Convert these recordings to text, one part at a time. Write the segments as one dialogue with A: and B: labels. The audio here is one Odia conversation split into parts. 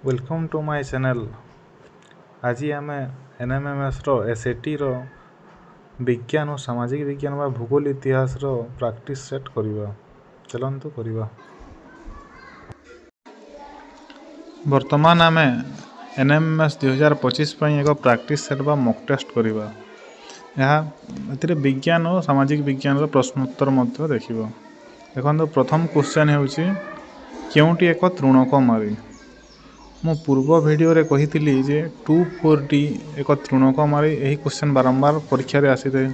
A: Welcome to my channel. आज आम एनएमएमएस एसएटी विज्ञान और सामाजिक विज्ञान व भूगोल इतिहास प्रैक्टिस सेट करवा। चलतु करवा। वर्तमान आम एनएमएमएस 2025 एक प्रैक्टिस सेट व मॉक टेस्ट करवा। यह विज्ञान और सामाजिक विज्ञान प्रश्नोत्तर देखिए। देखो प्रथम क्वेश्चन होउची केउटी एक तृणकमारी। मु पूर्व वीडियो रे कही जे 2,4D एक तृणकमारी। यही क्वेश्चन बारंबार परीक्षा रे आसी थे।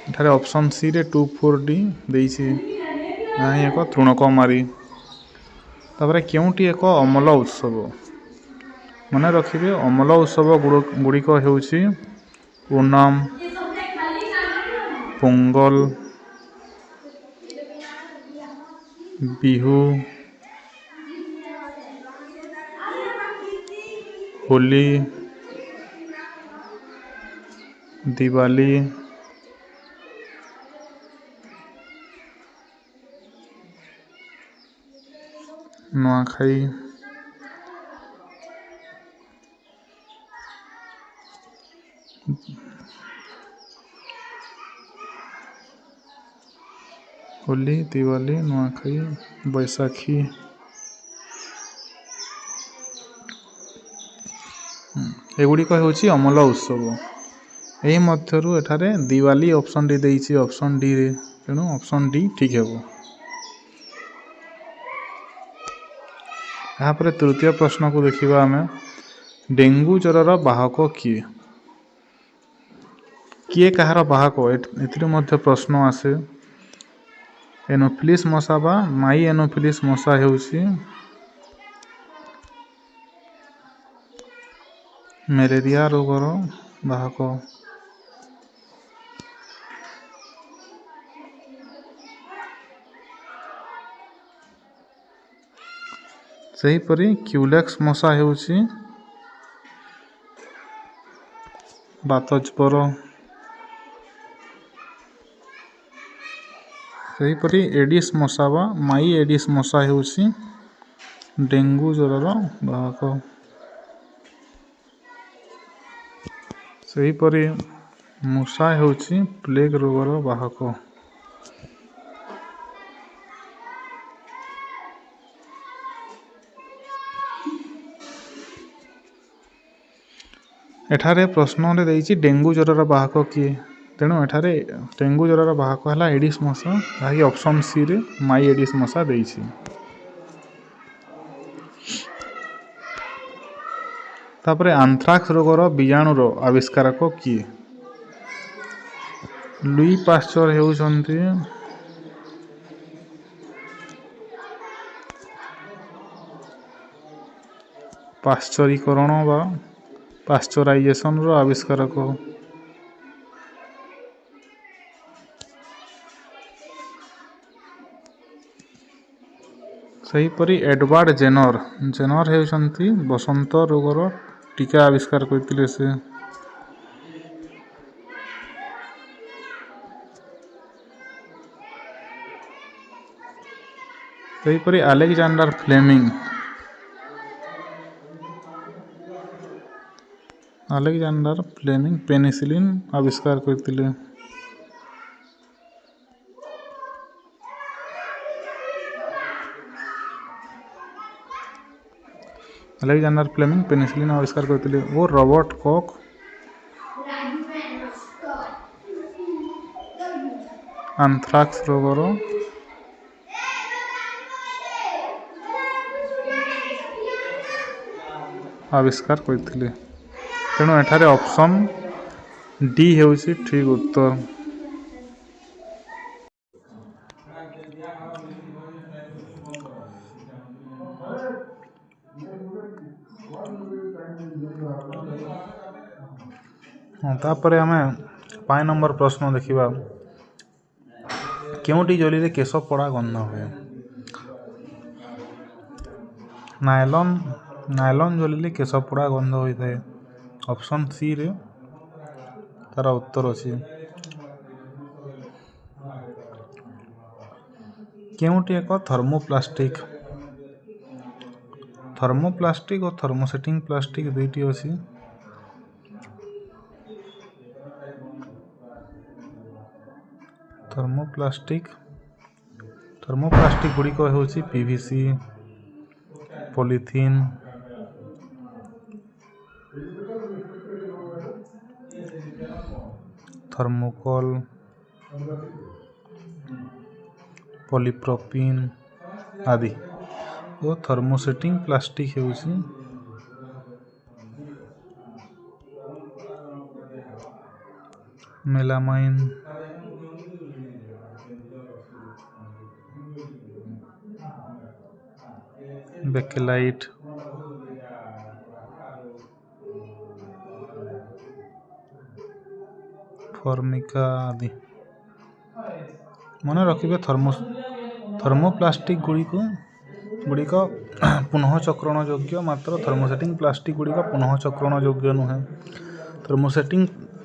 A: एठारे ऑप्शन सी रे 2,4D देइछि। यही एक तृणकमारी। तापर केउटी एक अमल उत्सव। मन रखिए अमल उत्सव गुड़िक होउछि ओणम, पोंगल, बिहू, होली, दिवाली, नुआखाई, होली, दिवाली, नुआखाई, बैसाखी। एगुड़िक होउछि अमल उत्सव। यही मध्यरु एठारे दिवाली ऑप्शन डी देइछि ऑप्शन डी रे। तेणु ऑप्शन डी ठीक हेबो। यहाँ पर तृतीय प्रश्न को देखिबा आमे। डेंगू ज्वरर बाहक किए? किए कहार बाहक एथिरे मध्य प्रश्न आसे। एनोफिलिस मशा बा माई एनोफिलिस मशा हेउछि मलेरिया रोगर बाहक। सेहीपरि क्यूलेक्स मशा हेउछि बातज्वर। सेहीपरि एडिस मशा बा माई एडिस मशा हेउछि डेंगू ज्वरर बाहक। सेहीपरि मूषा हेउछि प्लेग रोगर बाहक। एठारे प्रश्न रे देइछि डेंगू ज्वरर बाहक किए? तेणु एठारे डेंगू ज्वरर बाहक है एडिस मशा। यही ऑप्शन सी रे माई एडिस मशा देइछि। तापरे आंथ्राक्स रोगर बीजाणुर आविष्कारक किए? लुई पाश्चर हेउछन्ति पाश्चरीकरण बा पाश्चराइजेशन रो आविष्कारक। सेहीपरि एडवर्ड जेनर हेउछन्ति बसंत रोगर टीका आविष्कार करथिले से। सेहीपरि अलेक्जेंडर फ्लेमिंग पेनिसिलिन आविष्कार करथिले। अलेक्जेंडर फ्लेमिंग पेनिसिलिन आविष्कार करथिले। वो रॉबर्ट कॉक आंथ्राक्स रोगर आविष्कार करथिले। तेणु एठारे ऑप्शन डी हेउछि ठीक उत्तर। तापरे आमे 5 नंबर प्रश्न देखिबा। केउटी जलिले केश पड़ा गंध हुए? नायलॉन जलिले केश पड़ा गंध होता है। ऑप्शन सी रे तार उत्तर अच्छी। केउटी एक थर्मोप्लास्टिक? थर्मोप्लास्टिक और थर्मोसेटिंग प्लास्टिक दुईटी अच्छी। थर्मोप्लास्टिक गुड़िक होची पीवीसी, पॉलीथीन, थर्मोकोल, पॉलीप्रोपिन आदि। और थर्मोसेटिंग प्लास्टिक होची मेलामाइन, बेकेलाइट, फॉर्मिका आदि। मन रखिए थर्मोप्लास्टिक गुड़िक पुनः चक्रण योग्य, मात्र थर्मोसेटिंग प्लास्टिक गुड़िक पुनः चक्रण योग्य नुहे।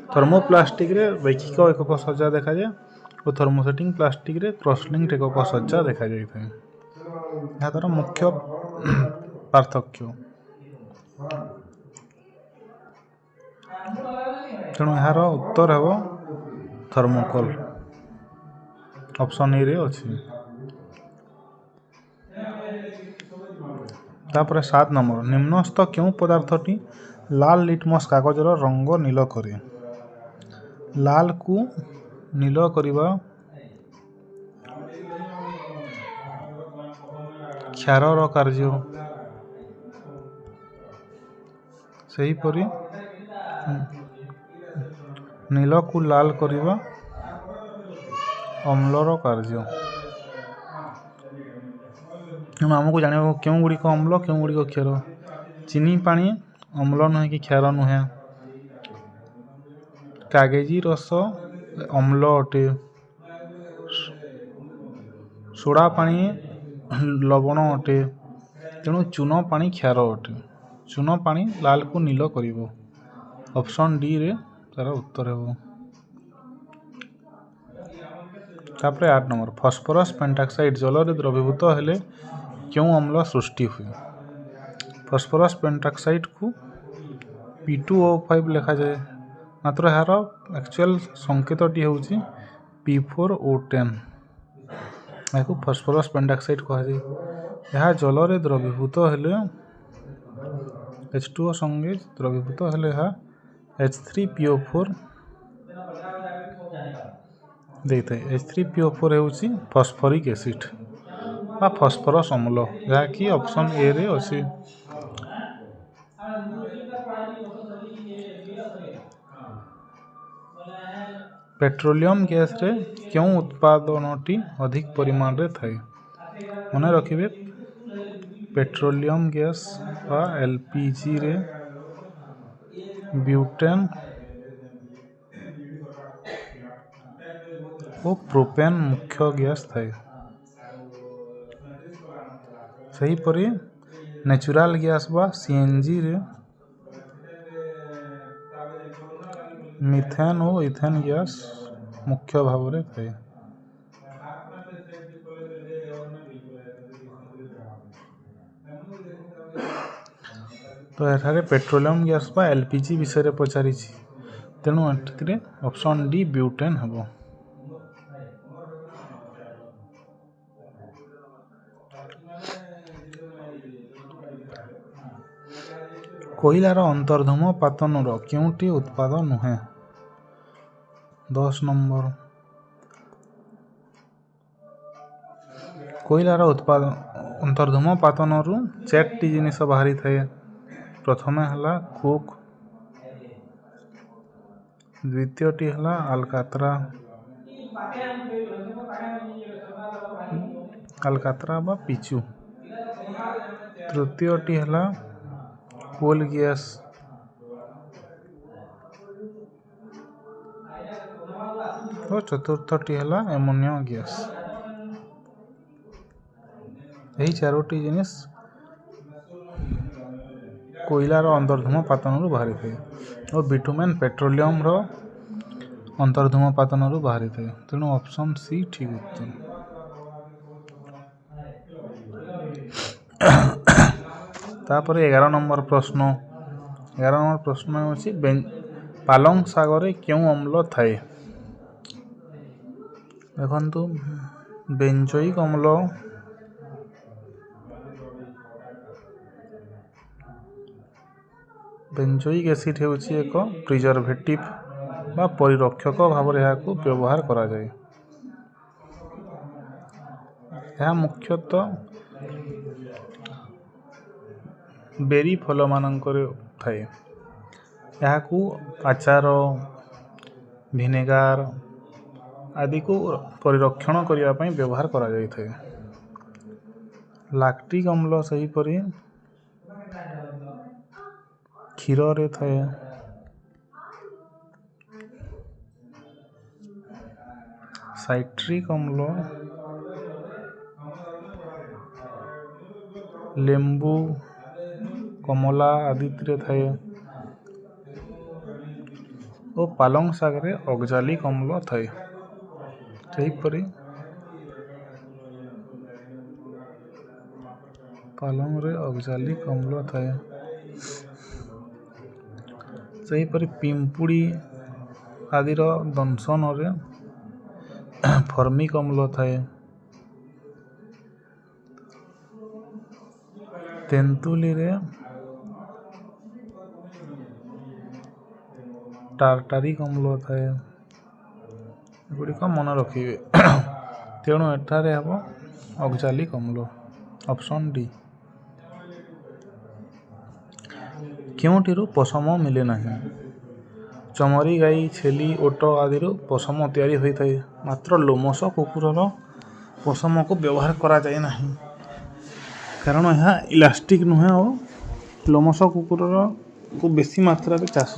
A: थर्मोप्लास्टिक रे रैखिक एकक सज्जा देखा जाए और थर्मोसेटिंग प्लास्टिक रे क्रॉसलिंक्ड एकक सज्जा देखा जाए। यह तार मुख्य पार्थक्य। तेणु यार उत्तर है थर्मोकोल, ऑप्शन ए रे अच्छी। तापर 7 नंबर, निम्नस्थ क्यों पदार्थटी लाल लिटमस कागजर रंग नील करे। लाल को नील करवा क्षारर कार्य, सेहीपरि नील को लाल करवा अम्लर कार्य। आमको जाना क्यों गुड़िक अम्ल क्यों गुड़िक क्षार। चीनी पानी अम्ल नुहे कि क्षार नुहे। कागजी रस अम्ल अटे। सोडा पानी लवण अटे। तेणु चून पानी क्षार अटे। चून पानी लाल को नील करिवो। ऑप्शन डी रे तार उत्तर है। तापर 8 नंबर, फॉस्फोरस पेंटाक्साइड जल रे द्रवीभूत हेले क्यों अम्ल सृष्टि हुए। फॉस्फोरस पेंटाक्साइड को P2O5 लिखा जाए, मात्र यार एक्चुअल संकेतटी होची P4O10। यह फॉस्फोरस पेंटाक्साइड कहुए। यह जल रे द्रवीभूत हेले H2O संगे द्रवीभूत हेले H3PO4 देता है। H3PO4 होची फॉस्फोरिक एसिड बा फॉस्फोरस अम्ल, जहाँकि ऑप्शन ए रे अच्छी। पेट्रोलियम गैस रे क्यों उत्पादनटी अधिक परिमाण रे थाए। मन रखिए पेट्रोलियम गैस बा एलपीजी रे ब्यूटेन और प्रोपेन मुख्य गैस थाए। सेहीपरि नेचुरल गैस बा सीएनजी रे मिथेन और इथेन गैस मुख्य भाव रे थाए। तो एठारे पेट्रोलियम गैस बा एलपीजी विषय पचारि, तेणु एठिरे ऑप्शन डी ब्यूटेन हेबो। कोइलार अंतर्धूम पातनर क्योंटी उत्पाद नुहे। 10 नंबर, कोइलार अंतर्धूम पातनरू 4टी जिनिस बाहरी थाए। प्रथम है कोक, द्वितीयटी है अलकातरा बा पिचू, तृतीयटी है कोल गैस, और चतुर्थटी है एमोनिया गैस। यही 4टी जिनिस कोइलार अंतर्धूम पातन बाहरी थे और बिटुमेन पेट्रोलियम रो अंतर्धूम पातन बाहरी थे। तेणु ऑप्शन सी ठीक उत्तर। तापर 11 नंबर प्रश्न 11 नंबर प्रश्न होछि पालंग सागरे क्यों अम्ल थाए। देखंतु बेंजोइक अम्ल बेंजोइक एसिड हेउछि एक प्रिजर्वेटिव बा परिरक्षक भाव व्यवहार करा जाए। यह मुख्यतः बेरी फल मानकर थाए। याकू आचार भिनेगार आदि को परिरक्षण करने व्यवहार करा जाए थे। लैक्टिक अम्ल सही परी क्षीर रे थाए। साइट्रिक अम्ल लेंबू कमला आदि थाए और पालंग सागरे ऑक्जालिक अम्ल थाए। सेहीपरि पालंग रे ऑक्जालिक अम्ल थाए। सेहीपरि पिंपुड़ी आदि दंशन रे फर्मिक अम्ल थाए। तेंतुली रे टार्टारिक अम्ल थाए। गुड़िक मन रखिए। तेणु एठारे हम ऑक्जालिक अम्ल ऑप्शन डी। क्योंठिरु पशम मिले नहीं। चमरी गाई छेली ओट आदि पशम तैयारी होता है। मात्र लोमस कुकुरर पशम को व्यवहार करा जाए नहीं, कारण यह इलास्टिक नुहे और लोमस कुकुरर को बेसी मात्रा चाष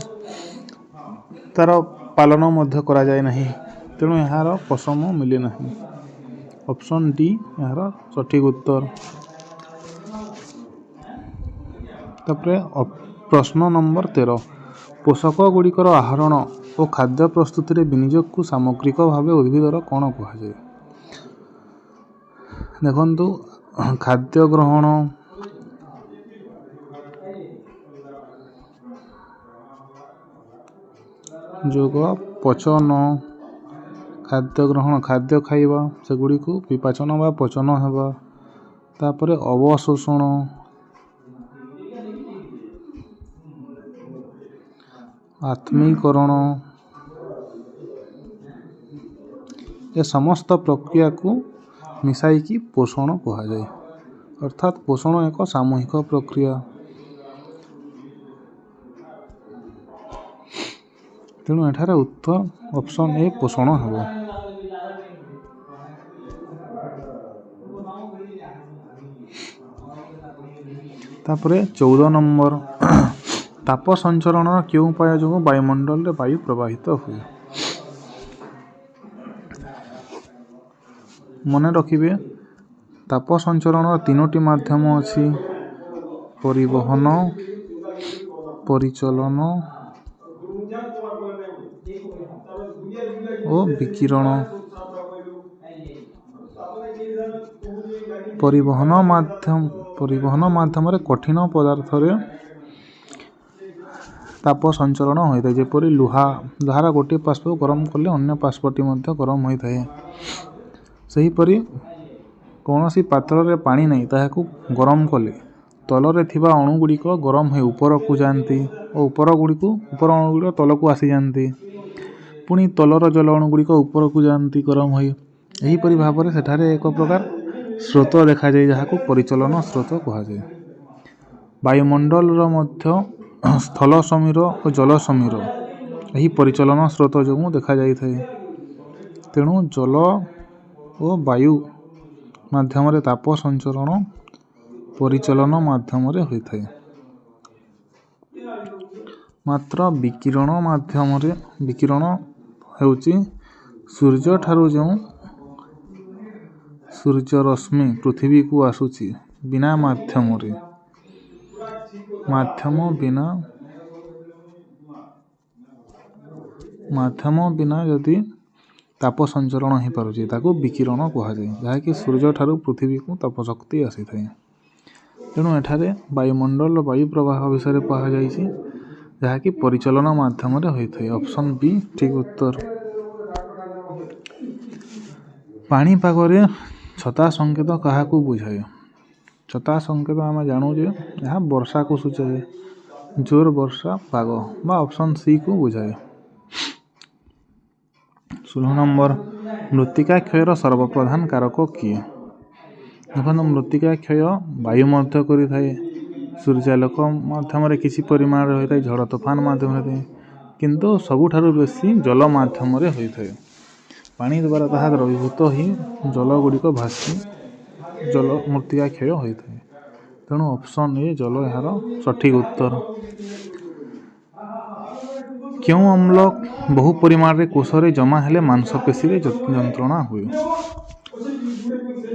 A: तार पालन मध्य करा जाए नहीं। तेणु यार पशम मिले नहीं। ऑप्शन डी यार सठिक उत्तर। तापरे प्रश्न नंबर 13 पोषक गुड़िकर आहरण और खाद्य प्रस्तुति विनियोग को सामग्रिक भाव उद्भिदर कौन कहुए। देखंतु खाद्य ग्रहण जोग पचन खाद्य ग्रहण खाद्य खाइबा सेगुड़ी को विपाचन बा पचन हेबा। तापरे अवशोषण आत्मीकरण ये समस्त प्रक्रिया को मिसाई की पोषण कहुए। अर्थात पोषण एक सामूहिक प्रक्रिया। तेणु एठारे उत्तर ऑप्शन ए पोषण हेबो। तापरे 14 नंबर ताप संचरण क्यों उपाय जो वायुमंडल रे वायु प्रवाहित हुए। मन रखिए ताप संचरण 3टी माध्यम अच्छी परिवहन परिचलन और विकिरण। परिवहन माध्यम रे कठिन पदार्थ रे ताप संचरण होता है। जेपरी लुहार गोटे पार्श्व गरम कले अन्य पार्श्वटी गरम होता है। सेहीपरि कौन सी पात्र रे पानी नहीं ताहाकू गरम कले तलरे थिबा अणुगुड़िक गरम हो ऊपर को जाती और ऊपर अणुगुड़िक तल को आसी जाती। पुणी तलर जल अणुगुड़िक ऊपर को जाती गरम हो। यहीपरि भाव में सेठारे एक प्रकार स्रोत देखा जाए जहाँ को परिचलन स्रोत कहुए। वायुमंडल मध्य स्थल समीर और जल समीर यही परिचलन स्रोत जो देखा जाए। तेणु जल और वायु माध्यम ताप संचरण परिचलन माध्यम होता है। मात्र विकिरण माध्यम विकिरण होउची सूर्य ठारू जो सूर्य रश्मि पृथ्वी को आसूची बिना माध्यम बिना यदि ताप संचरण हो पारे ताको विकिरण कहुए। जहाँकि सूर्य ठारू पृथ्वी को ताप शक्ति आसी थाए। ତେଣୁ ଏଠାରେ ବାୟୁମଣ୍ଡଳ ବାୟୁ ପ୍ରବାହ ବିଷୟରେ କୁହାଯାଇଛି, ଯାହାକି ପରିଚାଳନା ମାଧ୍ୟମରେ ହୋଇଥାଏ। ଅପସନ୍ ବି ଠିକ୍ ଉତ୍ତର। ପାଣିପାଗରେ ଛତା ସଂକେତ କାହାକୁ ବୁଝାଏ? ଛତା ସଂକେତ ଆମେ ଜାଣୁ ଯେ ଏହା ବର୍ଷାକୁ ସୂଚାଏ, ଜୋର ବର୍ଷା ପାଗ ବା ଅପସନ୍ ସି କୁ ବୁଝାଏ। 16 ନମ୍ବର, ମୃତ୍ତିକା କ୍ଷୟର ସର୍ବପ୍ରଧାନ କାରକ କିଏ? ଦେଖନ୍ତୁ, ମୃତ୍ତିକା କ୍ଷୟ ବାୟୁ ମଧ୍ୟ କରିଥାଏ, ସୂର୍ଯ୍ୟାଲୋକ ମାଧ୍ୟମରେ କିଛି ପରିମାଣରେ ହୋଇଥାଏ, ଝଡ଼ ତୋଫାନ ମାଧ୍ୟମରେ ହୋଇଥାଏ, କିନ୍ତୁ ସବୁଠାରୁ ବେଶୀ ଜଳ ମାଧ୍ୟମରେ ହୋଇଥାଏ। ପାଣି ଦ୍ୱାରା ତାହା ଦ୍ରବୀଭୂତ ହୋଇ ଜଳ ଗୁଡ଼ିକ ଭାସି ଜଳ ମୃତ୍ତିକା କ୍ଷୟ ହୋଇଥାଏ। ତେଣୁ ଅପସନ୍ ଏ ଜଳ ଏହାର ସଠିକ୍ ଉତ୍ତର। କେଉଁ ଅମ୍ଳ ବହୁ ପରିମାଣରେ କୋଷରେ ଜମା ହେଲେ ମାଂସପେଶୀରେ ଯନ୍ତ୍ରଣା ହୁଏ?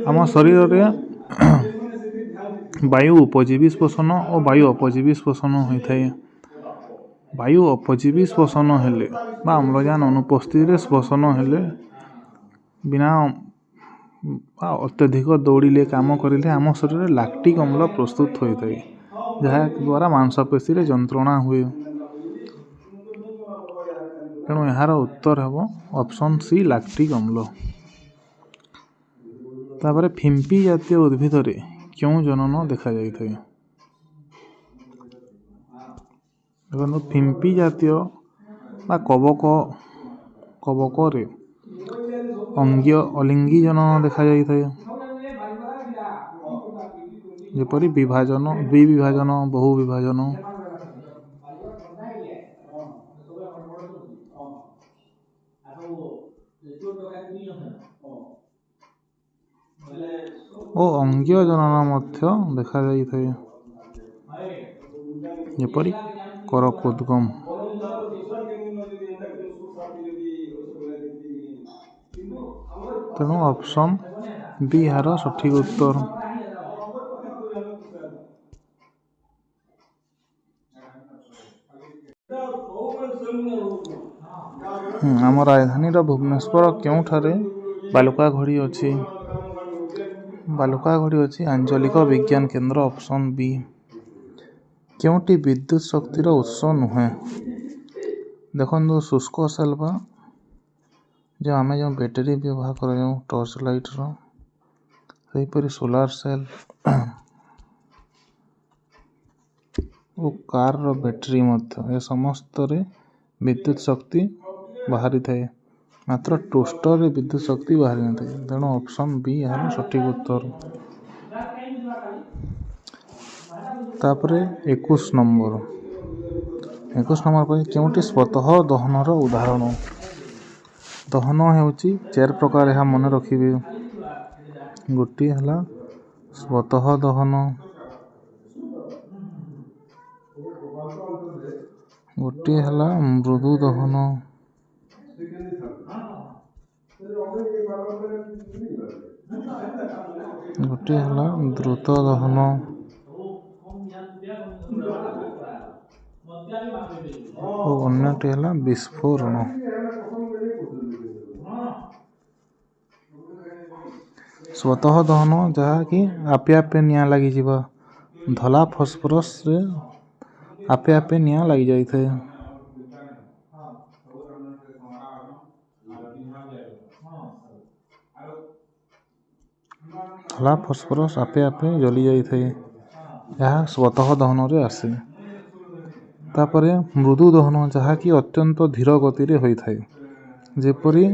A: ଆମ ଶରୀରରେ ବାୟୁ ଉପଜୀବୀ ଶ୍ୱସନ ଓ ବାୟୁ ଅପଜୀବୀ ଶ୍ୱସନ ହୋଇଥାଏ। ବାୟୁ ଅପଜୀବୀ ଶ୍ୱସନ ହେଲେ ବା ଅମ୍ଳଜାନ ଅନୁପସ୍ଥିତିରେ ଶ୍ୱସନ ହେଲେ ବିନା ବା ଅତ୍ୟଧିକ ଦୌଡ଼ିଲେ କାମ କରିଲେ ଆମ ଶରୀରରେ ଲାକ୍ଟିକ୍ ଅମ୍ଳ ପ୍ରସ୍ତୁତ ହୋଇଥାଏ, ଯାହା ଦ୍ୱାରା ମାଂସପେଶୀରେ ଯନ୍ତ୍ରଣା ହୁଏ। ତେଣୁ ଏହାର ଉତ୍ତର ହେବ ଅପସନ୍ ସି ଲାକ୍ଟିକ୍ ଅମ୍ଳ। ତାପରେ ଫିମ୍ପି ଜାତୀୟ ଉଦ୍ଭିଦରେ କେଉଁ ଜନନ ଦେଖାଯାଇଥାଏ? ଦେଖନ୍ତୁ, ଫିମ୍ପି ଜାତୀୟ ବା କବକରେ ଅଲିଙ୍ଗି ଜନନ ଦେଖାଯାଇଥାଏ, ଯେପରି ବିଭାଜନ, ଦ୍ୱିବିଭାଜନ, ବହୁ ବିଭାଜନ। ଓ ଅଙ୍ଗୀୟ ଜନନ ମଧ୍ୟ ଦେଖାଯାଇଥାଏ, ଯେପରି କରକୋଦ୍ଗମ। ତେଣୁ ଅପସନ୍ ବି ଏହାର ସଠିକ୍ ଉତ୍ତର। ଆମ ରାଜଧାନୀର ଭୁବନେଶ୍ୱର କେଉଁଠାରେ ବାଲୁକା ଘଡ଼ି ଅଛି? ବାଲୁକା ଘଡ଼ି ଅଛି ଆଞ୍ଚଳିକ ବିଜ୍ଞାନ କେନ୍ଦ୍ର, ଅପସନ୍ ବି। କେଉଁଟି ବିଦ୍ୟୁତ୍ ଶକ୍ତିର ଉତ୍ସ ନୁହେଁ? ଦେଖନ୍ତୁ, ଶୁଷ୍କ ସେଲ୍ ବା ଆମେ ଯେଉଁ ବ୍ୟାଟେରୀ ବ୍ୟବହାର କରାଯାଉ ଟର୍ଚ୍ଚ ଲାଇଟ୍ର, ସେହିପରି ସୋଲାର ସେଲ୍ ଓ କାର୍ର ବ୍ୟାଟେରୀ ମଧ୍ୟ, ଏ ସମସ୍ତରେ ବିଦ୍ୟୁତ୍ ଶକ୍ତି ବାହାରିଥାଏ, ମାତ୍ର ଟୋଷ୍ଟରରେ ବିଦ୍ୟୁତ୍ ଶକ୍ତି ବାହାରିନଥାଏ। ତେଣୁ ଅପସନ୍ ବି ଏହାର ସଠିକ୍ ଉତ୍ତର। ତାପରେ 21 ନମ୍ବର ପାଇଁ କେଉଁଟି ସ୍ୱତଃ ଦହନର ଉଦାହରଣ? ଦହନ ହେଉଛି 4 ପ୍ରକାର, ଏହା ମନେ ରଖିବେ। ଗୋଟିଏ ହେଲା ସ୍ୱତଃ ଦହନ, ଗୋଟିଏ ହେଲା ମୃଦୁ ଦହନ, ଗୋଟିଏ ହେଲା ଦ୍ରୁତ ଦହନ ଓ ଅନ୍ୟଟି ହେଲା ବିସ୍ଫୋରଣ। ସ୍ୱତଃ ଦହନ, ଯାହାକି ଆପେ ଆପେ ନିଆଁ ଲାଗିଯିବା। ଧଳା ଫସ୍ଫରସରେ ଆପେ ଆପେ ନିଆଁ ଲାଗିଯାଇଥାଏ। ଧଳା ଫସ୍ଫରସ୍ ଆପେ ଆପେ ଜଳିଯାଇଥାଏ, ଏହା ସ୍ୱତଃ ଦହନରେ ଆସେ। ତାପରେ ମୃଦୁ ଦହନ, ଯାହାକି ଅତ୍ୟନ୍ତ ଧୀର ଗତିରେ ହୋଇଥାଏ, ଯେପରି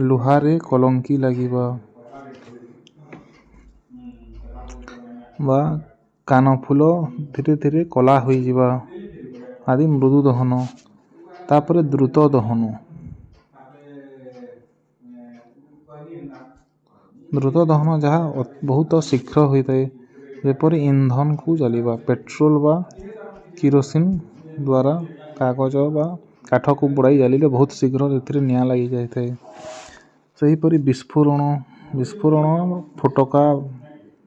A: ଲୁହାରେ କଲଙ୍କି ଲାଗିବା ବା କାନଫୁଲ ଧୀରେ ଧୀରେ କଳା ହୋଇଯିବା ଆଦି ମୃଦୁ ଦହନ। ତାପରେ ଦ୍ରୁତ ଦହନ, ଯାହା ବହୁତ ଶୀଘ୍ର ହୋଇଥାଏ, ଯେପରି ଇନ୍ଧନକୁ ଜାଳିବା, ପେଟ୍ରୋଲ ବା କିରୋସିନ ଦ୍ୱାରା କାଗଜ ବା କାଠକୁ ପୋଡ଼ାଇ ଜାଳିଲେ ବହୁତ ଶୀଘ୍ର ଏଥିରେ ନିଆଁ ଲାଗିଯାଇଥାଏ। ସେହିପରି ବିସ୍ଫୋରଣ, ଫୋଟକା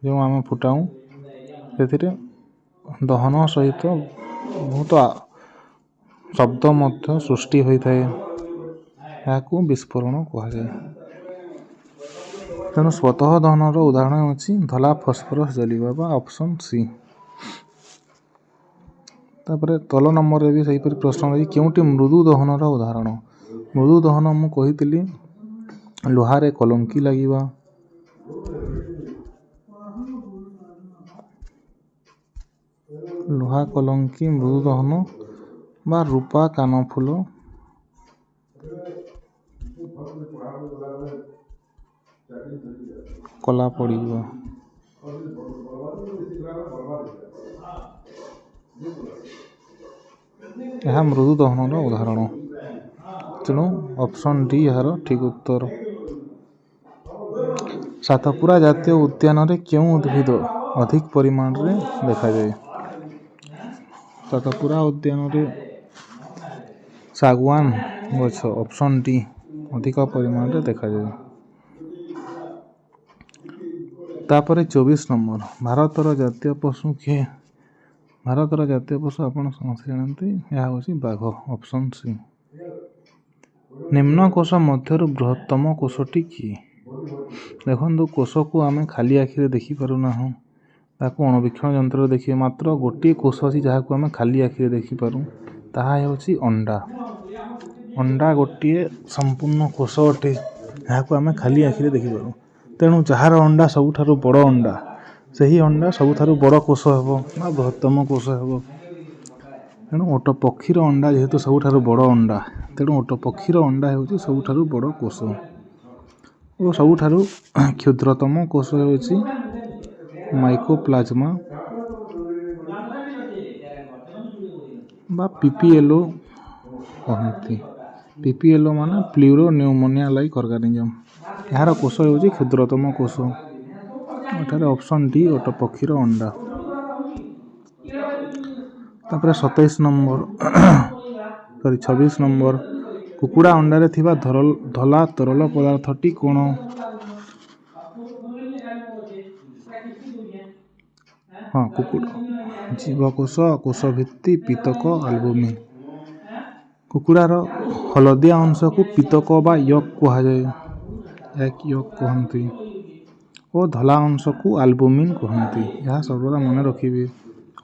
A: ଯେଉଁ ଆମେ ଫୁଟାଉ, ସେଥିରେ ଦହନ ସହିତ ବହୁତ ଶବ୍ଦ ମଧ୍ୟ ସୃଷ୍ଟି ହୋଇଥାଏ, ଏହାକୁ ବିସ୍ଫୋରଣ କୁହାଯାଏ। ତେଣୁ ସ୍ୱତଃ ଦହନର ଉଦାହରଣ ହେଉଛି ଧଳା ଫସ୍ଫରସ୍ ଜଳିବା ବା ଅପସନ୍ ସି। ତାପରେ ତଳ ନମ୍ବରରେ ବି ସେହିପରି ପ୍ରଶ୍ନ ରହିଛି କେଉଁଟି ମୃଦୁ ଦହନର ଉଦାହରଣ। ମୃଦୁ ଦହନ ମୁଁ କହିଥିଲି ଲୁହାରେ କଲଙ୍କି ଲାଗିବା, ଲୁହା କଲଙ୍କି ମୃଦୁ ଦହନ ବା ରୂପା କାନଫୁଲ କଲା ପଡ଼ିଯିବ। ଏହା ମୃଦୁ ଦହନର ଉଦାହରଣ। ତେଣୁ ଅପସନ୍ ଡି ଏହାର ଠିକ୍ ଉତ୍ତର। ସାତପୁରା ଜାତୀୟ ଉଦ୍ୟାନରେ କେଉଁ ଉଦ୍ଭିଦ ଅଧିକ ପରିମାଣରେ ଦେଖାଯାଏ? ସାତପୁରା ଉଦ୍ୟାନରେ ଶାଗୁଆନ ଗଛ ଅପସନ୍ ଡି ଅଧିକ ପରିମାଣରେ ଦେଖାଯାଏ। ତାପରେ 24 ନମ୍ବର ଭାରତର ଜାତୀୟ ପଶୁ କିଏ? ଭାରତର ଜାତୀୟ ପଶୁ ଆପଣ ସମସ୍ତେ ଜାଣନ୍ତି, ଏହା ହେଉଛି ବାଘ ଅପସନ୍ ସି। ନିମ୍ନ କୋଷ ମଧ୍ୟରୁ ବୃହତ୍ତମ କୋଷଟି କିଏ? ଦେଖନ୍ତୁ କୋଷକୁ ଆମେ ଖାଲି ଆଖିରେ ଦେଖିପାରୁନାହୁଁ, ତାକୁ ଅଣୁବୀକ୍ଷଣ ଯନ୍ତ୍ରରେ ଦେଖିବେ। ମାତ୍ର ଗୋଟିଏ କୋଷ ଅଛି ଯାହାକୁ ଆମେ ଖାଲି ଆଖିରେ ଦେଖିପାରୁ, ତାହା ହେଉଛି ଅଣ୍ଡା। ଅଣ୍ଡା ଗୋଟିଏ ସମ୍ପୂର୍ଣ୍ଣ କୋଷ ଅଟେ ଯାହାକୁ ଆମେ ଖାଲି ଆଖିରେ ଦେଖିପାରୁ। ତେଣୁ ଯାହାର ଅଣ୍ଡା ସବୁଠାରୁ ବଡ଼ ଅଣ୍ଡା, ସେହି ଅଣ୍ଡା ସବୁଠାରୁ ବଡ଼ କୋଷ ହେବ ବା ବୃହତ୍ତମ କୋଷ ହେବ। ତେଣୁ ଓଟ ପକ୍ଷୀର ଅଣ୍ଡା ଯେହେତୁ ସବୁଠାରୁ ବଡ଼ ଅଣ୍ଡା, ତେଣୁ ଓଟ ପକ୍ଷୀର ଅଣ୍ଡା ହେଉଛି ସବୁଠାରୁ ବଡ଼ କୋଷ। ଓ ସବୁଠାରୁ କ୍ଷୁଦ୍ରତମ କୋଷ ହେଉଛି ମାଇକୋପ୍ଲାଜମା ବା ପିପିଏଲୋ କହନ୍ତି। ପିପିଏଲୋ ମାନେ ପ୍ଲୁରୋ ନ୍ୟୁମୋନିଆ ଲାଇକ୍ ଅର୍ଗାନିଜମ୍। ଏହାର କୋଷ ହେଉଛି କ୍ଷୁଦ୍ରତମ କୋଷ। ଏଠାରେ ଅପସନ୍ ଡି ଓଟ ପକ୍ଷୀର ଅଣ୍ଡା। ତାପରେ 27 ନମ୍ବର 26 ନମ୍ବର କୁକୁଡ଼ା ଅଣ୍ଡାରେ ଥିବା ଧଳା ତରଳ ପଦାର୍ଥଟି କ'ଣ? ହଁ, କୁକୁଡ଼ା ଜୀବକୋଷ, କୋଷ ଭିତ୍ତି, ପିତକ, ଆଲବୁମିନ୍। କୁକୁଡ଼ାର ହଳଦିଆ ଅଂଶକୁ ପିତକ ବା ୟକ୍ କୁହାଯାଏ, ୟକ୍ କହନ୍ତି ଓ ଧଳା ଅଂଶକୁ ଆଲବୁମିନ୍ କହନ୍ତି। ଏହା ସର୍ବଦା ମନେ ରଖିବେ।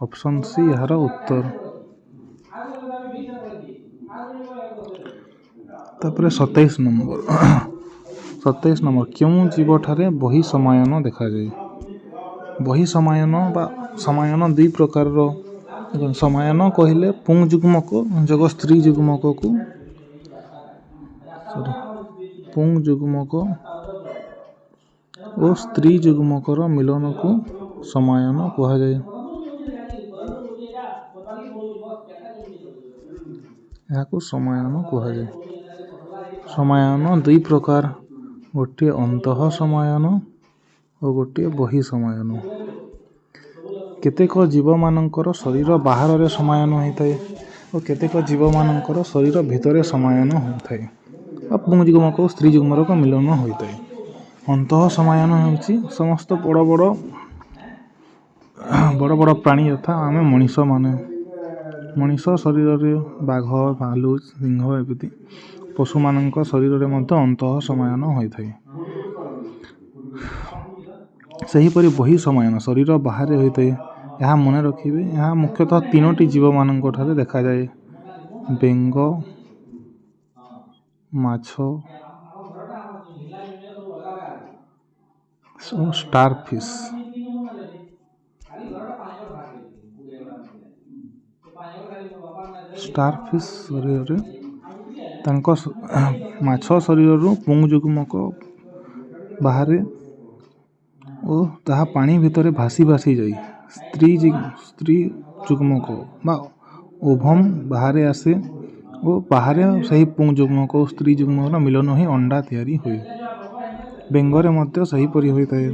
A: ଅପସନ୍ ସି ଏହାର ଉତ୍ତର। ତାପରେ 27 ନମ୍ବର କେଉଁ ଜୀବଠାରେ ବହି ସମାୟନ ଦେଖାଯାଏ? ବହି ସମାୟନ ବା ସମାୟନ ଦୁଇ ପ୍ରକାରର। ସମାୟନ କହିଲେ ପୁଂ ଯୁଗ୍ମକ ଯୋଗ ସ୍ତ୍ରୀ ଯୁଗ୍ମକକୁ ପୁଂ ଯୁଗ୍ମକ ଓ ସ୍ତ୍ରୀ ଯୁଗ୍ମକର ମିଳନକୁ ସମାୟନ କୁହାଯାଏ। ଏହାକୁ ସମାୟନ କୁହାଯାଏ। ସମାୟନ ଦୁଇ ପ୍ରକାର, ଗୋଟିଏ ଅନ୍ତଃ ସମାୟନ ଓ ଗୋଟିଏ ବହି ସମାୟନ। କେତେକ ଜୀବମାନଙ୍କର ଶରୀର ବାହାରରେ ସମାୟନ ହୋଇଥାଏ ଓ କେତେକ ଜୀବମାନଙ୍କର ଶରୀର ଭିତରେ ସମାୟନ ହୋଇଥାଏ ବା ପୁଂ ଯୁଗ୍ମକ ଓ ସ୍ତ୍ରୀ ଯୁଗ୍ମକ ମିଳନ ହୋଇଥାଏ। ଅନ୍ତଃ ସମାୟନ ହେଉଛି ସମସ୍ତ ବଡ଼ ବଡ଼ ପ୍ରାଣୀ ଯଥା ଆମେ ମଣିଷ ଶରୀରରେ ବାଘ, ଭାଲୁ, ସିଂହ ଏମିତି ପଶୁମାନଙ୍କ ଶରୀରରେ ମଧ୍ୟ ଅନ୍ତଃ ସମାୟନ ହୋଇଥାଏ। ସେହିପରି ବହି ସମାୟନ ଶରୀର ବାହାରେ ହୋଇଥାଏ। ଏହା ମନେ ରଖିବେ। ଏହା ମୁଖ୍ୟତଃ ତିନୋଟି ଜୀବମାନଙ୍କଠାରେ ଦେଖାଯାଏ, ବେଙ୍ଗ, ମାଛ ଓ ଷ୍ଟାରଫିସ୍। ଷ୍ଟାରଫିସ୍ ଶରୀରରେ ତାଙ୍କ ମାଛ ଶରୀରରୁ ପୁଂ ଯୁଗ୍ମକ ବାହାରେ ଓ ତାହା ପାଣି ଭିତରେ ଭାସି ଯାଇ ସ୍ତ୍ରୀ ଯୁଗ୍ମକ ବା ଓଭମ୍ ବାହାରେ ଆସେ ଓ ବାହାରେ ସେହି ପୁଂ ଯୁଗ୍ମକ ଓ ସ୍ତ୍ରୀ ଯୁଗ୍ମକର ମିଳନ ହିଁ ଅଣ୍ଡା ତିଆରି ହୁଏ। ବେଙ୍ଗରେ ମଧ୍ୟ ସେହିପରି ହୋଇଥାଏ।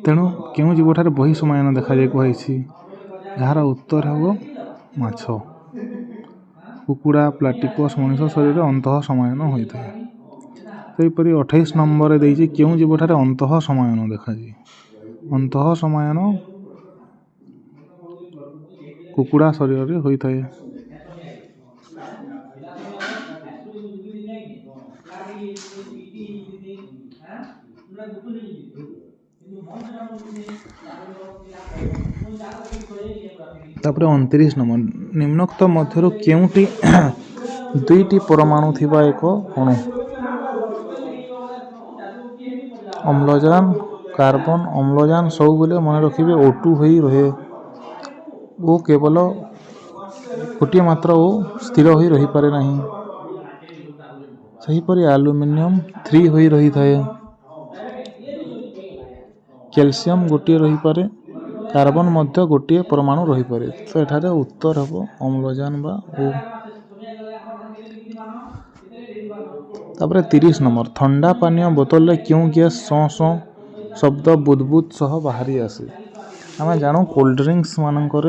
A: ତେଣୁ କେଉଁ ଜୀବଠାରେ ବହି ସମାୟନ ଦେଖାଯାଏ କୁହାଯାଇଛି? ଏହାର ଉତ୍ତର ହେବ ମାଛ। କୁକୁଡ଼ା, ପ୍ଲାଟିପସ୍, ମଣିଷ ଶରୀରରେ ଅନ୍ତଃ ସମାୟନ ହୋଇଥାଏ। ସେହିପରି 28 ନମ୍ବରରେ ଦେଇଛି କେଉଁ ଜୀବଠାରେ ଅନ୍ତଃ ସମାୟନ ଦେଖାଯାଏ? ଅନ୍ତଃ ସମାୟନ କୁକୁଡ଼ା ଶରୀରରେ ହୋଇଥାଏ। तापर 29 नंबर निम्नोक्त मध्यरु केउटी दुईटी परमाणु थिबा एक अणु अम्लजान कार्बन अम्लजान सब बोले मन रखिए O2 हो रहे वो केवल गोटे मात्र वो स्थिर हो रही पारे नहीं सहीपरि एल्युमिनियम 3 हो रही थाए कैल्शियम गोटे रही पारे कार्बन मध्य गोटे परमाणु रही पारे तो एठारे उत्तर हम अम्लजान बा ओ तापर 30 नंबर ठंडा पानीय बोतल रे क्यों गैस सौ शब्द बुदबुद सह बाहरी आसे आम जानू कोल्ड ड्रिंक्स मानकर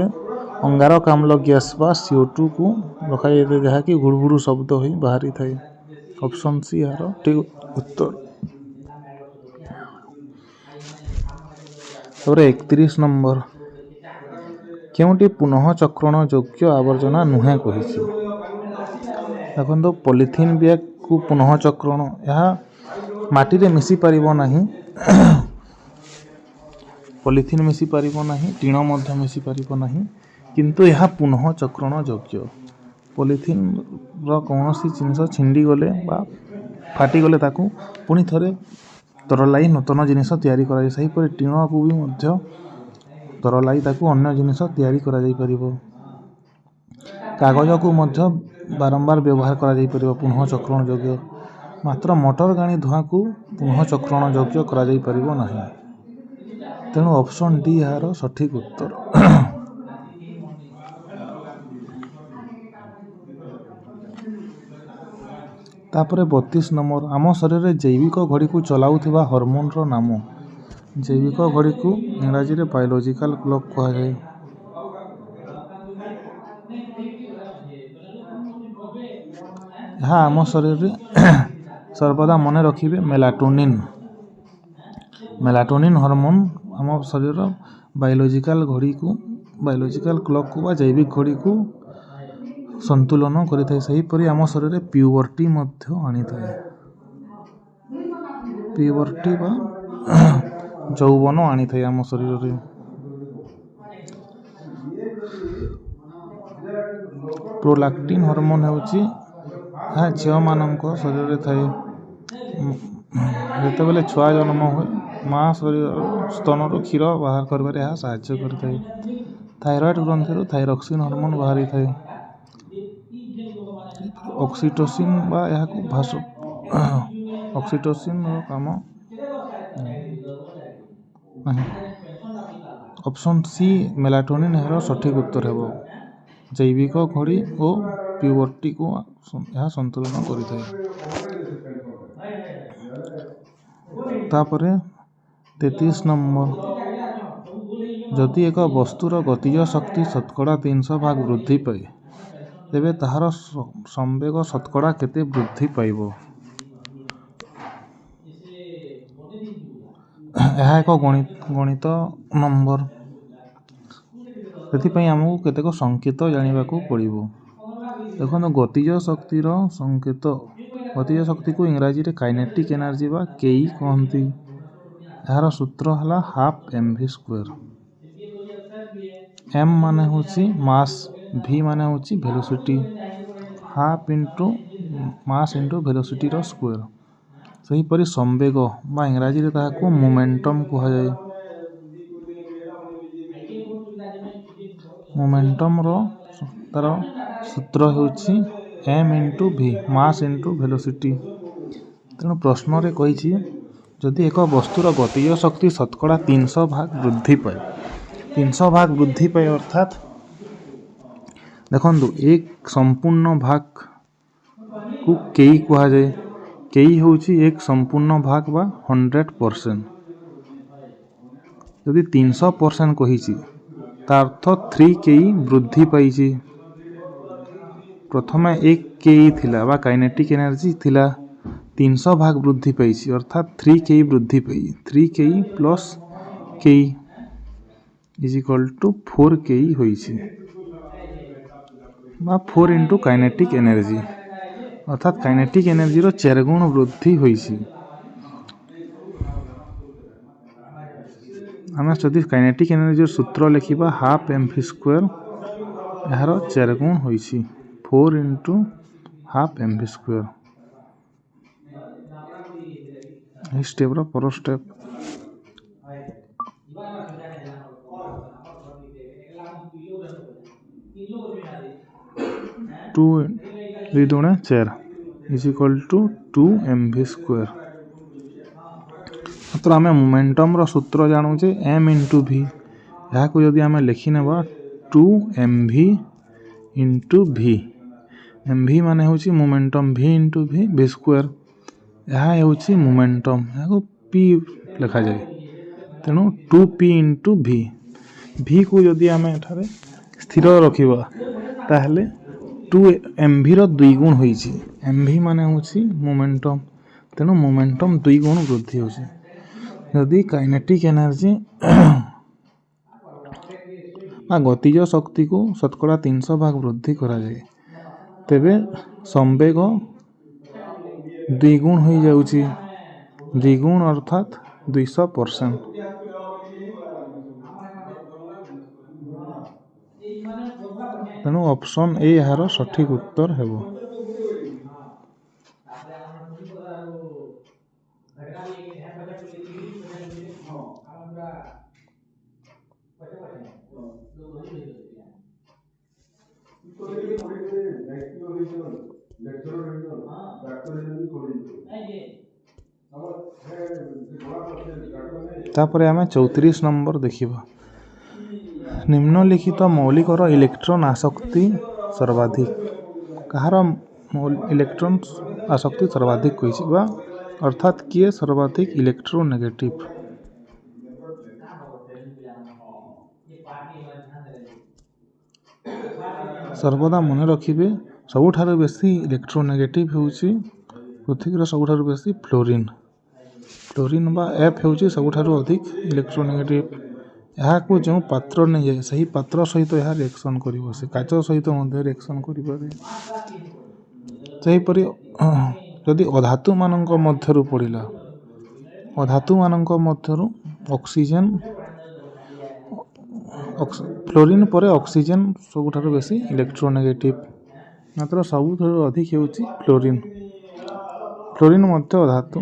A: अंगारकाम्ल गैस बा CO2 को रखा जाए जहाँकि घुड़घुड़ शब्द हो बाहरी थाए ऑप्शन सी यार ठीक उत्तर। तापर 31 नंबर केउटी पुनः चक्रण योग्य आवर्जना नुहे कही देखो पॉलिथीन बैग को पुनः चक्रण यह माटी रे मिसी पारिबो नहीं पॉलिथीन मिसी पारिबो नहीं टीण मध्य मिसी पारिबो नहीं किंतु यह पुनः चक्रण योग्य पॉलिथीन रो कौनसी जिनिस छिंडी गले बा फाटी गले ताकू पुनी थरे तरलाई नूतन जिनिस तैयारी करा जाय सही पर टीण को भी मध्य तरलाई ताकू अन्य जिनिस तैयारी करा जाय परिबो कागज को मध्य बारंबार व्यवहार करा जाय परिबो पुनः चक्रण योग्य मात्र मोटर गाड़ी धुआ को पुनः चक्रण योग्य करा जाय परिबो नाही तेणु ऑप्शन डी यार सठिक उत्तर। तापर 32 नंबर आम शरीर में जैविक घड़ी को चलाउथिबा हार्मोन रो नाम जैविक घड़ी को इंग्राजी रे बायोलॉजिकल क्लॉक कहा जाए यहाँ आम शरीर में सर्वदा मन रखिए मेलाटोनिन हार्मोन आम शरीर बायोलॉजिकल घड़ी को बायोलॉजिकल क्लॉक को जैविक घड़ी को संतुलन करिथाय सही परि आम शरीर में प्यूबर्टी मध्य आनी थाए प्यूबर्टी बा जौवन आनी थाए आम शरीर में प्रोलैक्टिन हार्मोन होची झील मानक शरीर में थाए जिते बेले छुआ जन्म हुए माँ शरीर स्तन क्षीर बाहर कर साहाय्य करता है थायराइड ग्रंथि थायरॉक्सिन हार्मोन बाहरी थाए ऑक्सीटोसिन बा ऑक्सीटोसिन काम ऑप्शन सी मेलाटोनिन यार सठिक उत्तर है जैविक घड़ी और प्यूबर्टी को यह संतुलन करिथाए। तापरे 33 नंबर जदि एक वस्तुर गतिज शक्ति शतकड़ा 300 भाग वृद्धि पाए तेबे ताहार संवेग शतकड़ा केते वृद्धि पाइबो यह एक गणित नंबर से आमको केतेक संकेत जाना पड़ो देखो गतिज शक्तिर संकेत गतिज शक्ति को इंग्राजी रे काइनेटिक एनर्जी बा केई कहती यार सूत्र है हाफ mv²। m माने होची मास v माने होची velocity half into mass into velocity रो स्क्वायर सही परि संवेग बा इंग्राजी रे ताको मोमेंटम कहा जाए मोमेंटम रो तार सूत्र होची m इंटू v मास इंटू वेलोसिटी तेणु प्रश्न रे कही जदि एक वस्तुर गतिज शक्ति शतकड़ा 300 भाग वृद्धि पाए 300 भाग वृद्धि पाए अर्थात देखो एक संपूर्ण भाग को कई कहा जाए कई होची एक संपूर्ण भाग बा 100% यदि 300% कही तार्थ 3 कई वृद्धि पाई प्रथम एक कई थिला बा काइनेटिक एनर्जी थिला 300 भाग वृद्धि पाई अर्थात 3 कई वृद्धि पाई 3 कई प्लस कई इज इक्वल टू 4 कई होइछे बा 4 इंटू काइनेटिक एनर्जी अर्थात काइनेटिक एनर्जी रो 4 गुण वृद्धि होइछे आम जदि काइनेटिक एनर्जी सूत्र लिखा हाफ mv स्क्वायर यार 4 गुण होइछि 4 into half mv square. Step पर स्टेप टू 2 दूणे 4 is equal to 2 mv square. तो आम मोमेंटम सूत्र जानूचे m इंटू v यहाँ को जदि आम लिखिने 2 mv इंटू v mv माने होची momentum v into v square यहाँ होची मोमेंटम यहाँ p लिखा जाए तेणु 2p इंटू v को जदि आम एठारे स्थिर रखिबा ताहले 2 mv रो 2 गुण होईची mv माने होची मोमेंटम तेणु मोमेंटम 2 गुण वृद्धि होची। यदि काइनेटिक एनर्जी गतिज शक्ति को शतकड़ा 300 भाग वृद्धि करा जाए तेबे संवेग 2 गुण हो जाउची 2 गुण अर्थात 200%। तेणु ऑप्शन ए यार सठिक उत्तर हेबो। तापरे आमे 34 नंबर देखिबा निम्नलिखित मौलिकर इलेक्ट्रॉन आसक्ति सर्वाधिक कहार इलेक्ट्रॉन आसक्ति सर्वाधिक कहिछि बा अर्थात किए सर्वाधिक इलेक्ट्रोनेगेटिव। सर्वदा मन रखिबे सबुठारु बेसी इलेक्ट्रोनेगेटिव होउछि पृथ्वीर सबुठारु बेसी फ्लोरीन फ्लोरीन बा एफ होउछि सबुठारु अधिक इलेक्ट्रोनेगेटिव। यहाँ को जो पात्र नहीं जाए सही पात्र सहित यह रिएक्शन करिवो से काच सहित मध्य रिएक्शन करिपारे। सेहीपरि यदि अधातु मानक मध्यरु पड़िला अधातु मानक मध्यरु ऑक्सीजन फ्लोरीन परे ऑक्सीजन सबुठारु बेसी इलेक्ट्रोनेगेटिव मात्र सबुठारु अधिक होउछि फ्लोरीन फ्लोरीन मध्य अधातु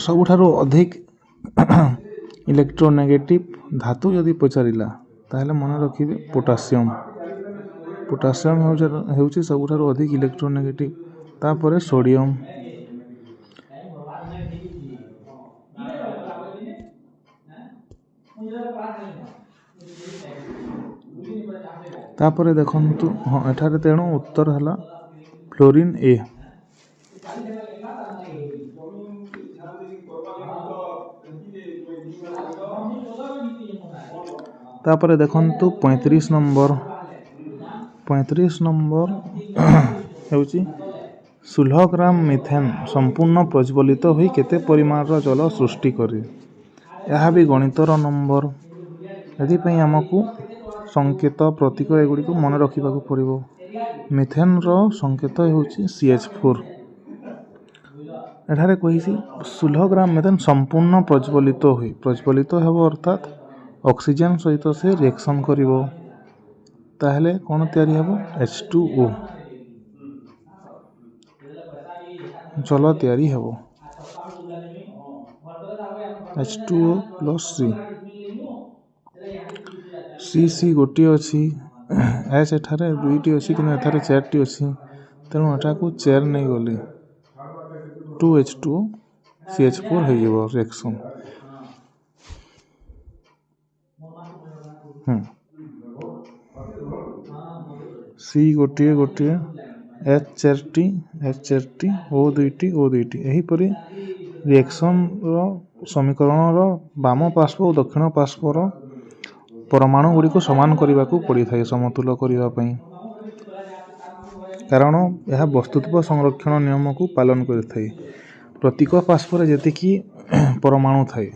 A: सबुठारु अधिक इलेक्ट्रोनेगेटिव धातु यदि पचारिला ताहले मन रखिबे पोटासियम पोटासियम होउछि सबुठारु अधिक इलेक्ट्रोनेगेटिव तापरे सोडियम तापरे देखंतु हाँ एठारे तेणु उत्तर हला फ्लोरीन ए। तापरे देखंतु 35 नंबर हेउची 16 ग्राम मिथेन संपूर्ण प्रज्वलित होई केते परिमाणर जल सृष्टि करे यह भी गणितर नंबर यदि पई हमकु संकेत प्रतीक एगुडी को मन रखिबा को पड़िबो। मिथेन रो संकेत हेउची CH4 एठारे कहिसी 16 ग्राम मिथेन संपूर्ण प्रज्वलित हेबो अर्थात ऑक्सीजन सहित से रिएक्शन करिवो ताहले कोन तयारी हेबो H2O जल तयारी हेबो H2O प्लस C गोटी अछि H एठारे दुईटी अछि कि एठारे चारटी अछि तेणु एटा को चेयर नहीं गले 2H2O CH4 हो जेबो रिएक्शन। C गोटी H4T O दुईटी एही परि रिएक्शन रो समीकरण रो वाम पार्श्व और दक्षिण पार्श्व रो परमाणु गुडी को समान करने को पड़ी था समतुल करने कारण यह वस्तुत्व संरक्षण नियम को पालन करें प्रत्येक पार्श्व जेतिकी परमाणु थाए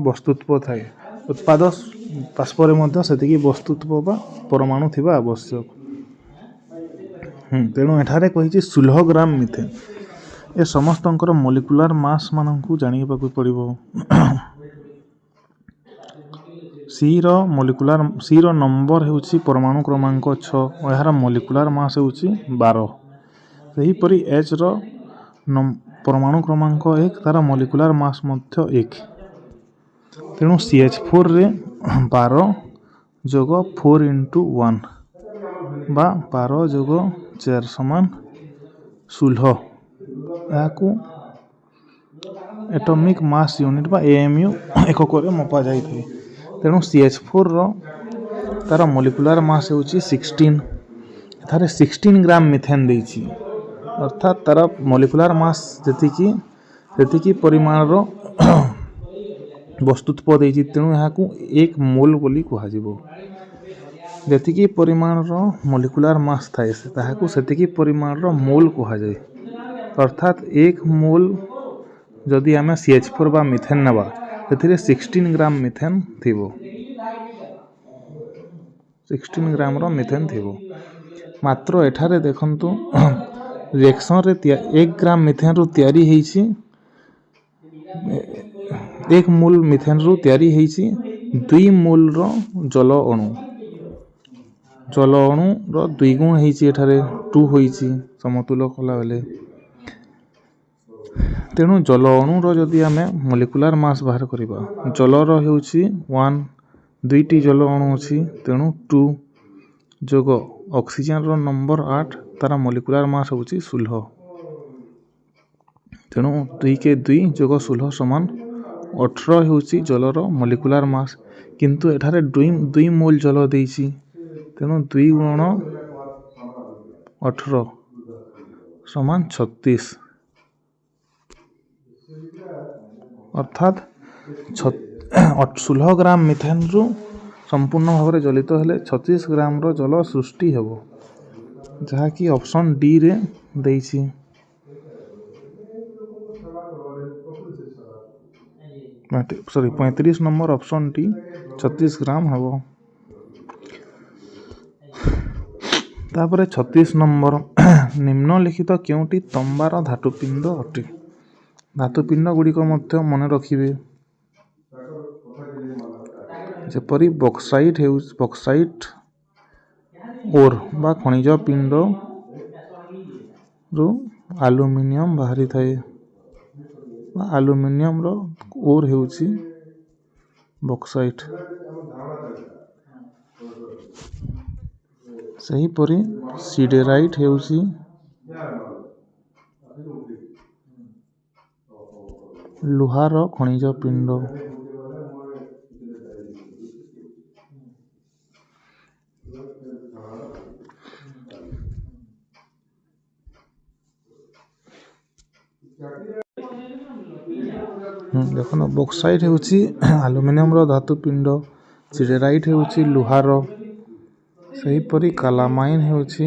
A: वस्तुत्व थाए उत्पाद पार्श्व से वस्तुत्व बा परमाणु थिबा आवश्यक। तेणु एठारे कहिछि 16 ग्राम मिथेन ଏ ସମସ୍ତଙ୍କର ମୋଲିକୁଲାର ମାସ୍ ମାନଙ୍କୁ ଜାଣିବାକୁ ପଡ଼ିବ। ସିର ନମ୍ବର ହେଉଛି ପରମାଣୁ କ୍ରମାଙ୍କ 6 ଓ ଏହାର ମୋଲିକୁଲାର ମାସ୍ ହେଉଛି 12। ସେହିପରି ଏଚ୍ର ପରମାଣୁ କ୍ରମାଙ୍କ 1 ତାର ମୋଲିକୁଲାର ମାସ୍ ମଧ୍ୟ 1। ତେଣୁ CH4ରେ 12 ଯୋଗ 4 × 1 ବା 12 ଯୋଗ 4 ସମାନ 16। ଏହାକୁ ଏଟମିକ୍ ମାସ୍ ୟୁନିଟ୍ ବା AMU ଏକକରେ ମପା ଯାଇଥାଏ। ତେଣୁ CH4ର ତାର ମୋଲିକୁଲାର ମାସ୍ ହେଉଛି 16। ଏଠାରେ 16 ଗ୍ରାମ ମିଥେନ୍ ଦେଇଛି, ଅର୍ଥାତ୍ ତାର ମୋଲିକୁଲାର ମାସ୍ ଯେତିକି ପରିମାଣର ବସ୍ତୁତ୍ୱ ଦେଇଛି, ତେଣୁ ଏହାକୁ 1 ମୋଲ୍ ବୋଲି କୁହାଯିବ। ଯେତିକି ପରିମାଣର ମୋଲିକୁଲାର ମାସ୍ ଥାଏ ତାହାକୁ ସେତିକି ପରିମାଣର ମୋଲ୍ କୁହାଯାଏ। ଅର୍ଥାତ୍ 1 ମୋଲ୍ ଯଦି ଆମେ CH4 ବା ମିଥେନ୍ ନେବା, ସେଥିରେ 16 ଗ୍ରାମ ମିଥେନ୍ ଥିବ। 16 ଗ୍ରାମର ମିଥେନ୍ ଥିବ। ମାତ୍ର ଏଠାରେ ଦେଖନ୍ତୁ ରିଏକ୍ସନରେ 1 ଗ୍ରାମ ମିଥେନ୍ରୁ ତିଆରି ହେଇଛି 1 ମୋଲ୍ ମିଥେନ୍ରୁ ତିଆରି ହେଇଛି 2 ମୋଲ୍ର ଜଳ ଅଣୁ। ଜଳ ଅଣୁର 2 ଗୁଣ ହେଇଛି, ଏଠାରେ 2 ହୋଇଛି ସମତୁଲ କଲାବେଳେ। ତେଣୁ ଜଳ ଅଣୁର ଯଦି ଆମେ ମୋଲିକୁଲାର ମାସ୍ ବାହାର କରିବା, ଜଳର ହେଉଛି 1, 2ଟି ଜଳ ଅଣୁ ଅଛି, ତେଣୁ 2 ଯୋଗ ଅକ୍ସିଜେନର ନମ୍ବର 8 ତାର ମୋଲିକୁଲାର ମାସ୍ ହେଉଛି 16। ତେଣୁ 2 × 2 ଯୋଗ 16 ସମାନ 18 ହେଉଛି ଜଳର ମୋଲିକୁଲାର ମାସ୍। କିନ୍ତୁ ଏଠାରେ 2 ମୋଲ୍ ଜଳ ଦେଇଛି, ତେଣୁ 2 ଗୁଣ 18 ସମାନ 36। ଅର୍ଥାତ୍ 16 ଗ୍ରାମ ମିଥେନ୍ରୁ ସମ୍ପୂର୍ଣ୍ଣ ଭାବରେ ଜଳିତ ହେଲେ 36 ଗ୍ରାମର ଜଳ ସୃଷ୍ଟି ହେବ, ଯାହାକି ଅପସନ୍ ଡିରେ ଦେଇଛି। ସରି 35 ନମ୍ବର ଅପସନ୍ ଡି 36 ଗ୍ରାମ ହେବ। ତାପରେ 36 ନମ୍ବର ନିମ୍ନଲିଖିତ କେଉଁଟି ତମ୍ବାର ଧାତୁପିଣ୍ଡ ଅଟେ? ଧାତୁପିଣ୍ଡ ଗୁଡ଼ିକ ମଧ୍ୟ ମନେ ରଖିବେ, ଯେପରି ବକ୍ସାଇଟ୍ ଓର୍ ବା ଖଣିଜ ପିଣ୍ଡରୁ ଆଲୁମିନିୟମ ବାହାରିଥାଏ ବା ଆଲୁମିନିୟମର ଓର୍ ହେଉଛି ବକ୍ସାଇଟ୍। ସେହିପରି ସିଡେରାଇଟ୍ ହେଉଛି ଲୁହାର ଖଣିଜ ପିଣ୍ଡ। ଦେଖନ୍ତୁ ବକ୍ସାଇଟ୍ ହେଉଛି ଆଲୁମିନିୟମର ଧାତୁପିଣ୍ଡ, ସିଡେରାଇଟ୍ ହେଉଛି ଲୁହାର, ସେହିପରି କାଲାମାଇନ୍ ହେଉଛି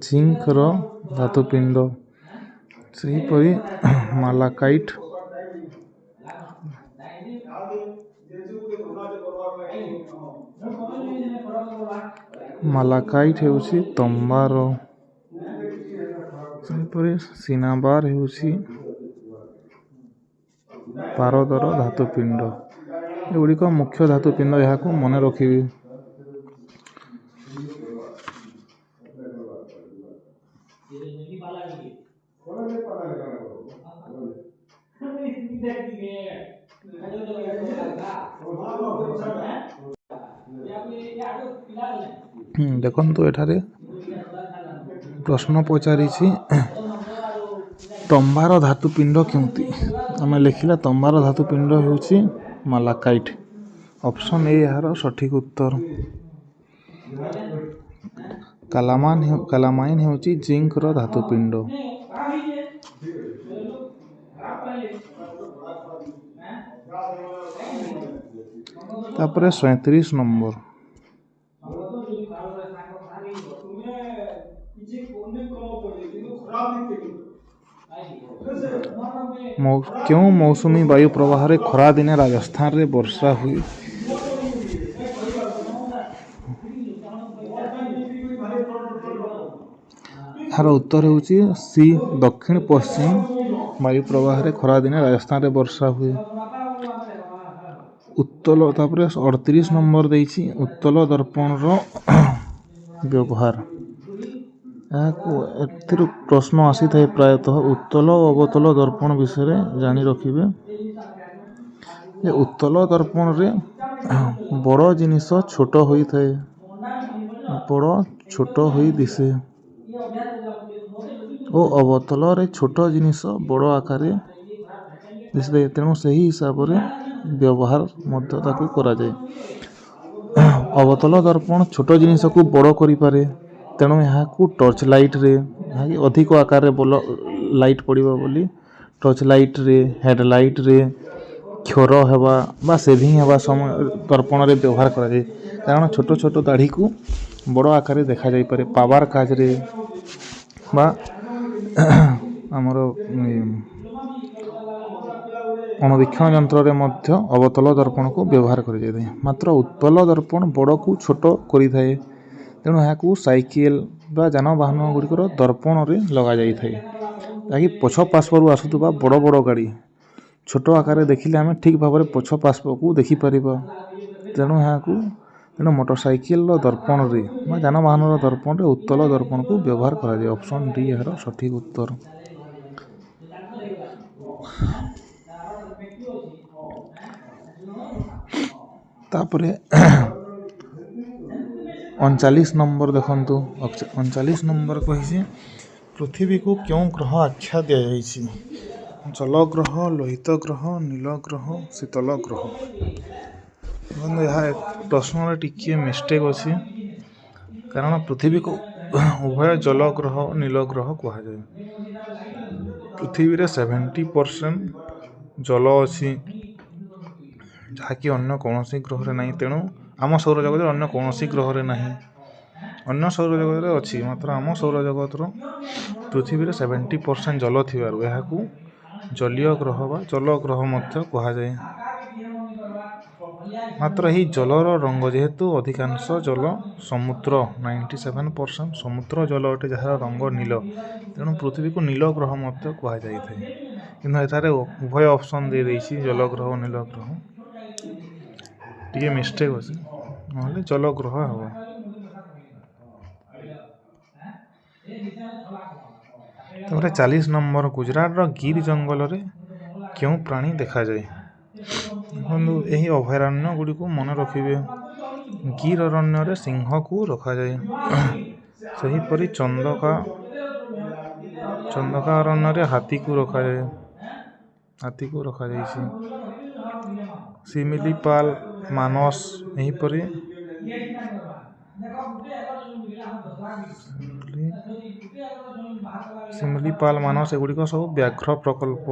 A: ଜିଙ୍କର ଧାତୁପିଣ୍ଡ, ସେହିପରି ମାଲାକାଇଟ୍ ହେଉଛି ତମ୍ବାର, ସେହିପରି ସିନାବାର ହେଉଛି ପାରଦର ଧାତୁପିଣ୍ଡ। ଏଗୁଡ଼ିକ ମୁଖ୍ୟ ଧାତୁପିଣ୍ଡ, ଏହାକୁ ମନେ ରଖିବେ। ଦେଖନ୍ତୁ ଏଠାରେ ପ୍ରଶ୍ନ ପଚାରିଛି ତମ୍ବାର ଧାତୁପିଣ୍ଡ କେଉଁଟି? ଆମେ ଲେଖିଲା ତମ୍ବାର ଧାତୁପିଣ୍ଡ ହେଉଛି ମାଲାକାଇଟ୍। ଅପସନ୍ ଏ ଏହାର ସଠିକ୍ ଉତ୍ତର। କାଲାମାଇନ୍ ହେଉଛି ଜିଙ୍କର ଧାତୁପିଣ୍ଡ। ତାପରେ 37 ନମ୍ବର କେଉଁ ମୌସୁମୀ ବାୟୁ ପ୍ରବାହରେ ଖରାଦିନେ ରାଜସ୍ଥାନରେ ବର୍ଷା ହୁଏ? ଏହାର ଉତ୍ତର ହେଉଛି ସି ଦକ୍ଷିଣ ପଶ୍ଚିମ ବାୟୁ ପ୍ରବାହରେ ଖରାଦିନେ ରାଜସ୍ଥାନରେ ବର୍ଷା ହୁଏ। ଉତ୍ତଲ ତାପରେ 38 ନମ୍ବର ଦେଇଛି ଉତ୍ତଲ ଦର୍ପଣର ବ୍ୟବହାର। ଏଥିରୁ ପ୍ରଶ୍ନ ଆସିଥାଏ ପ୍ରାୟତଃ ଉତ୍ତଲ ଓ ଅବତଲ ଦର୍ପଣ ବିଷୟରେ ଜାଣି ରଖିବେ ଯେ ଉତ୍ତଲ ଦର୍ପଣରେ ବଡ଼ ଜିନିଷ ଛୋଟ ହୋଇଥାଏ, ବଡ଼ ଛୋଟ ହୋଇ ଦିଶେ ଓ ଅବତଳରେ ଛୋଟ ଜିନିଷ ବଡ଼ ଆକାରରେ ଦିଶିଥାଏ। ତେଣୁ ସେହି ହିସାବରେ ବ୍ୟବହାର ମଧ୍ୟ ତାକୁ କରାଯାଏ। ଅବତଳ ଦର୍ପଣ ଛୋଟ ଜିନିଷକୁ ବଡ଼ କରିପାରେ, ତେଣୁ ଏହାକୁ ଟର୍ଚ୍ଚ ଲାଇଟ୍ରେ ଯାହାକି ଅଧିକ ଆକାରରେ ଲାଇଟ୍ ପଡ଼ିବ ବୋଲି ଟର୍ଚ୍ଚ ଲାଇଟ୍ରେ, ହେଡ଼ଲାଇଟ୍ରେ, କ୍ଷର ହେବା ବା ସେଭିଂ ହେବା ସମୟ ଦର୍ପଣରେ ବ୍ୟବହାର କରାଯାଏ। କାରଣ ଛୋଟ ଛୋଟ ଦାଢ଼ିକୁ ବଡ଼ ଆକାରରେ ଦେଖାଯାଇପାରେ। ପାୱାର କାଜରେ ବା ଆମର ଅଣୁବୀକ୍ଷଣ ଯନ୍ତ୍ରରେ ମଧ୍ୟ ଅବତଳ ଦର୍ପଣକୁ ବ୍ୟବହାର କରାଯାଇଥାଏ। ମାତ୍ର ଉତ୍ତଲ ଦର୍ପଣ ବଡ଼କୁ ଛୋଟ କରିଥାଏ, ତେଣୁ ଏହାକୁ ସାଇକେଲ ବା ଯାନବାହନ ଗୁଡ଼ିକର ଦର୍ପଣରେ ଲଗାଯାଇଥାଏ। ଯାହାକି ପଛ ପାର୍ଶ୍ୱରୁ ଆସୁଥିବା ବଡ଼ ବଡ଼ ଗାଡ଼ି ଛୋଟ ଆକାରରେ ଦେଖିଲେ ଆମେ ଠିକ୍ ଭାବରେ ପଛ ପାର୍ଶ୍ୱକୁ ଦେଖିପାରିବା। ତେଣୁ ମୋଟର ସାଇକେଲର ଦର୍ପଣରେ ବା ଯାନବାହନର ଦର୍ପଣରେ ଉତ୍ତଲ ଦର୍ପଣକୁ ବ୍ୟବହାର କରାଯାଏ। ଅପସନ୍ ଡି ଏହାର ସଠିକ୍ ଉତ୍ତର। ତାପରେ 39 ନମ୍ବର ଦେଖନ୍ତୁ। 39 ନମ୍ବର କହିଛି ପୃଥିବୀକୁ କେଉଁ ଗ୍ରହ ଆଖ୍ୟା ଦିଆଯାଇଛି? ଜଳ ଗ୍ରହ, ଲୋହିତ ଗ୍ରହ, ନୀଳ ଗ୍ରହ, ଶୀତଳ ଗ୍ରହ। ଏହା ପ୍ରଶ୍ନରେ ଟିକିଏ ମିଷ୍ଟେକ୍ ଅଛି, କାରଣ ପୃଥିବୀକୁ ଉଭୟ ଜଳ ଗ୍ରହ ଓ ନୀଳ ଗ୍ରହ କୁହାଯାଏ। ପୃଥିବୀରେ 70% ଜଳ ଅଛି, ଯାହାକି ଅନ୍ୟ କୌଣସି ଗ୍ରହରେ ନାହିଁ। ତେଣୁ ଆମ ସୌରଜଗତରେ ଅନ୍ୟ କୌଣସି ଗ୍ରହରେ ନାହିଁ। ଅନ୍ୟ ସୌରଜଗତରେ ଅଛି, ମାତ୍ର ଆମ ସୌରଜଗତର ପୃଥିବୀରେ 70% ଜଳ ଥିବାରୁ ଏହାକୁ ଜଳୀୟ ଗ୍ରହ ବା ଜଳ ଗ୍ରହ ମଧ୍ୟ କୁହାଯାଏ। ମାତ୍ର ଏହି ଜଳର ରଙ୍ଗ ଯେହେତୁ ଅଧିକାଂଶ ଜଳ ସମୁଦ୍ର 97% ସମୁଦ୍ର ଜଳ ଅଟେ, ଯାହାର ରଙ୍ଗ ନୀଳ, ତେଣୁ ପୃଥିବୀକୁ ନୀଳ ଗ୍ରହ ମଧ୍ୟ କୁହାଯାଇଥାଏ। କିନ୍ତୁ ଏଠାରେ ଉଭୟ ଅପସନ୍ ଦେଇଦେଇଛି ଜଳ ଗ୍ରହ ଓ ନୀଳ ଗ୍ରହ। ଟିକେ ମିଷ୍ଟେକ୍ ଅଛି, ନହେଲେ ଜଳ ଗ୍ରହ ହେବ। ତାପରେ 40 ନମ୍ବର ଗୁଜରାଟର ଗିର୍ ଜଙ୍ଗଲରେ କେଉଁ ପ୍ରାଣୀ ଦେଖାଯାଏ? ଦେଖନ୍ତୁ ଏହି ଅଭୟାରଣ୍ୟ ଗୁଡ଼ିକୁ ମନେ ରଖିବେ। ଗିର୍ ଅରଣ୍ୟରେ ସିଂହକୁ ରଖାଯାଏ। ସେହିପରି ଚନ୍ଦକା ଅରଣ୍ୟରେ ହାତୀକୁ ରଖାଯାଇଛି। ଶିମିଳିପାଲ, ମାନସ ଏହିପରି ଶିମିଳିପାଲ, ମାନସ ଏଗୁଡ଼ିକ ସବୁ ବ୍ୟାଘ୍ର ପ୍ରକଳ୍ପ।